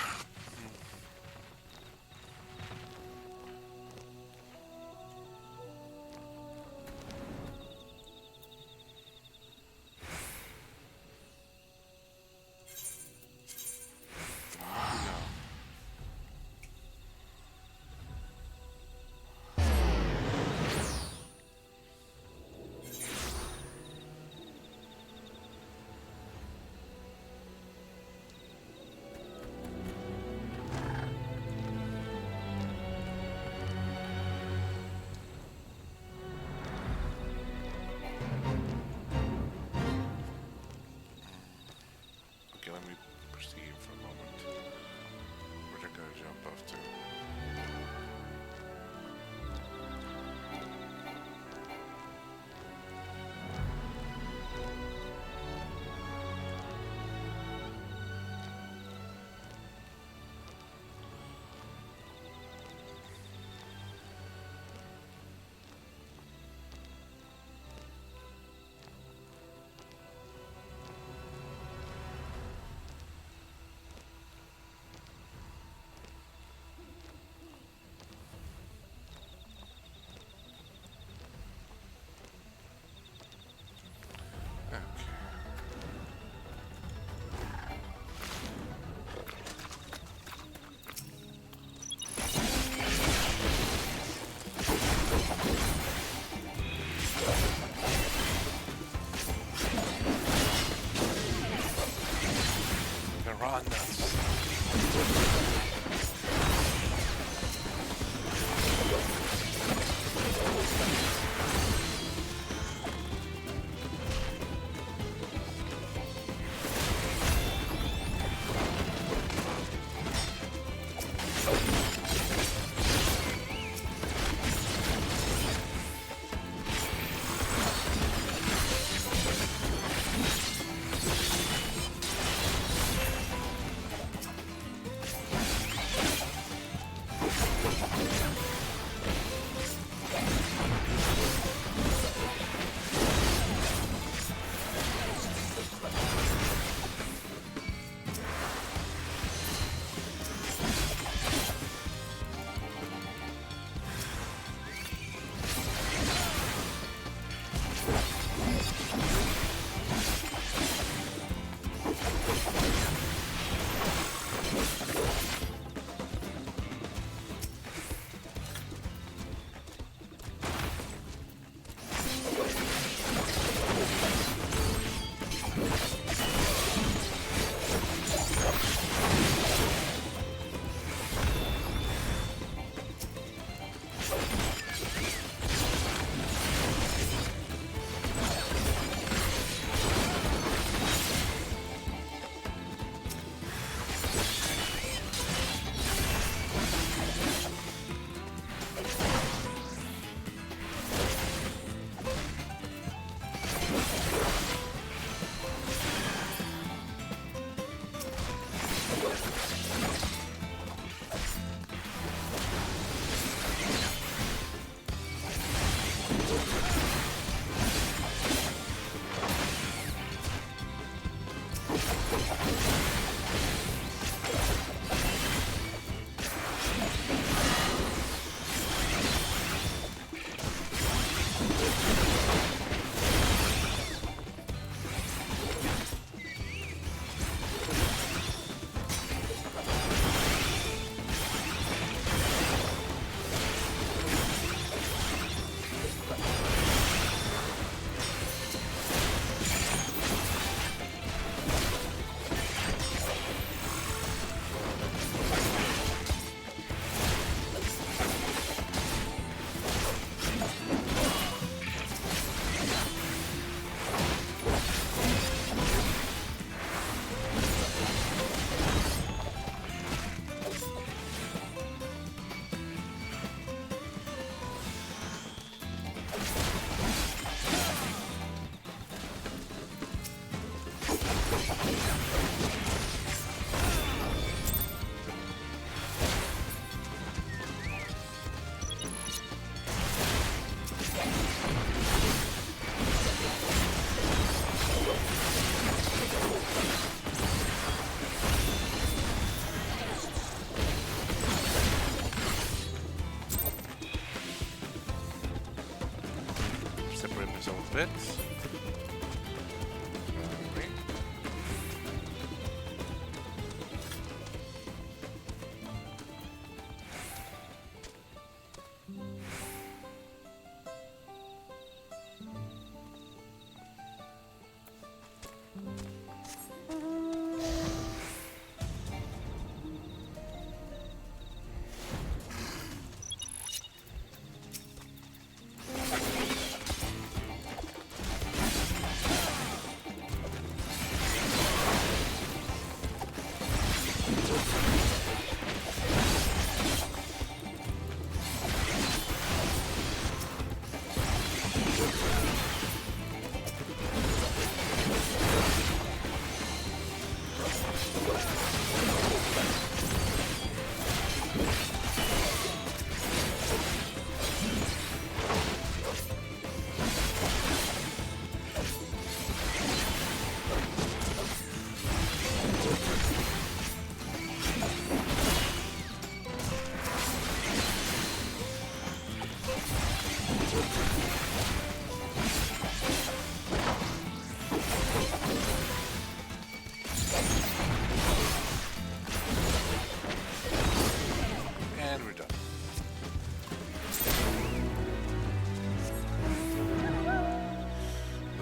bit.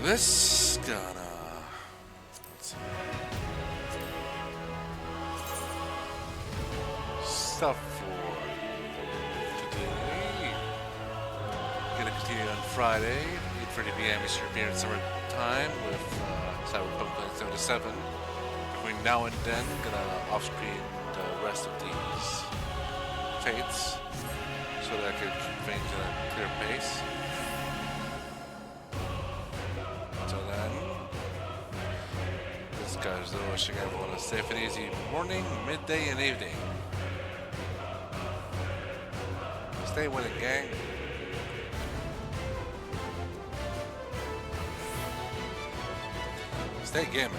This gonna stuff for today. Gonna continue on Friday, 8:30 p.m. Eastern European Summer Time with Cyberpunk 2077. Between now and then, gonna off-screen the rest of these fates so that I can keep things at a clear pace. Until then, this guy's wishing everyone a safe and easy morning, midday, and evening. Stay winning, gang. Stay gaming.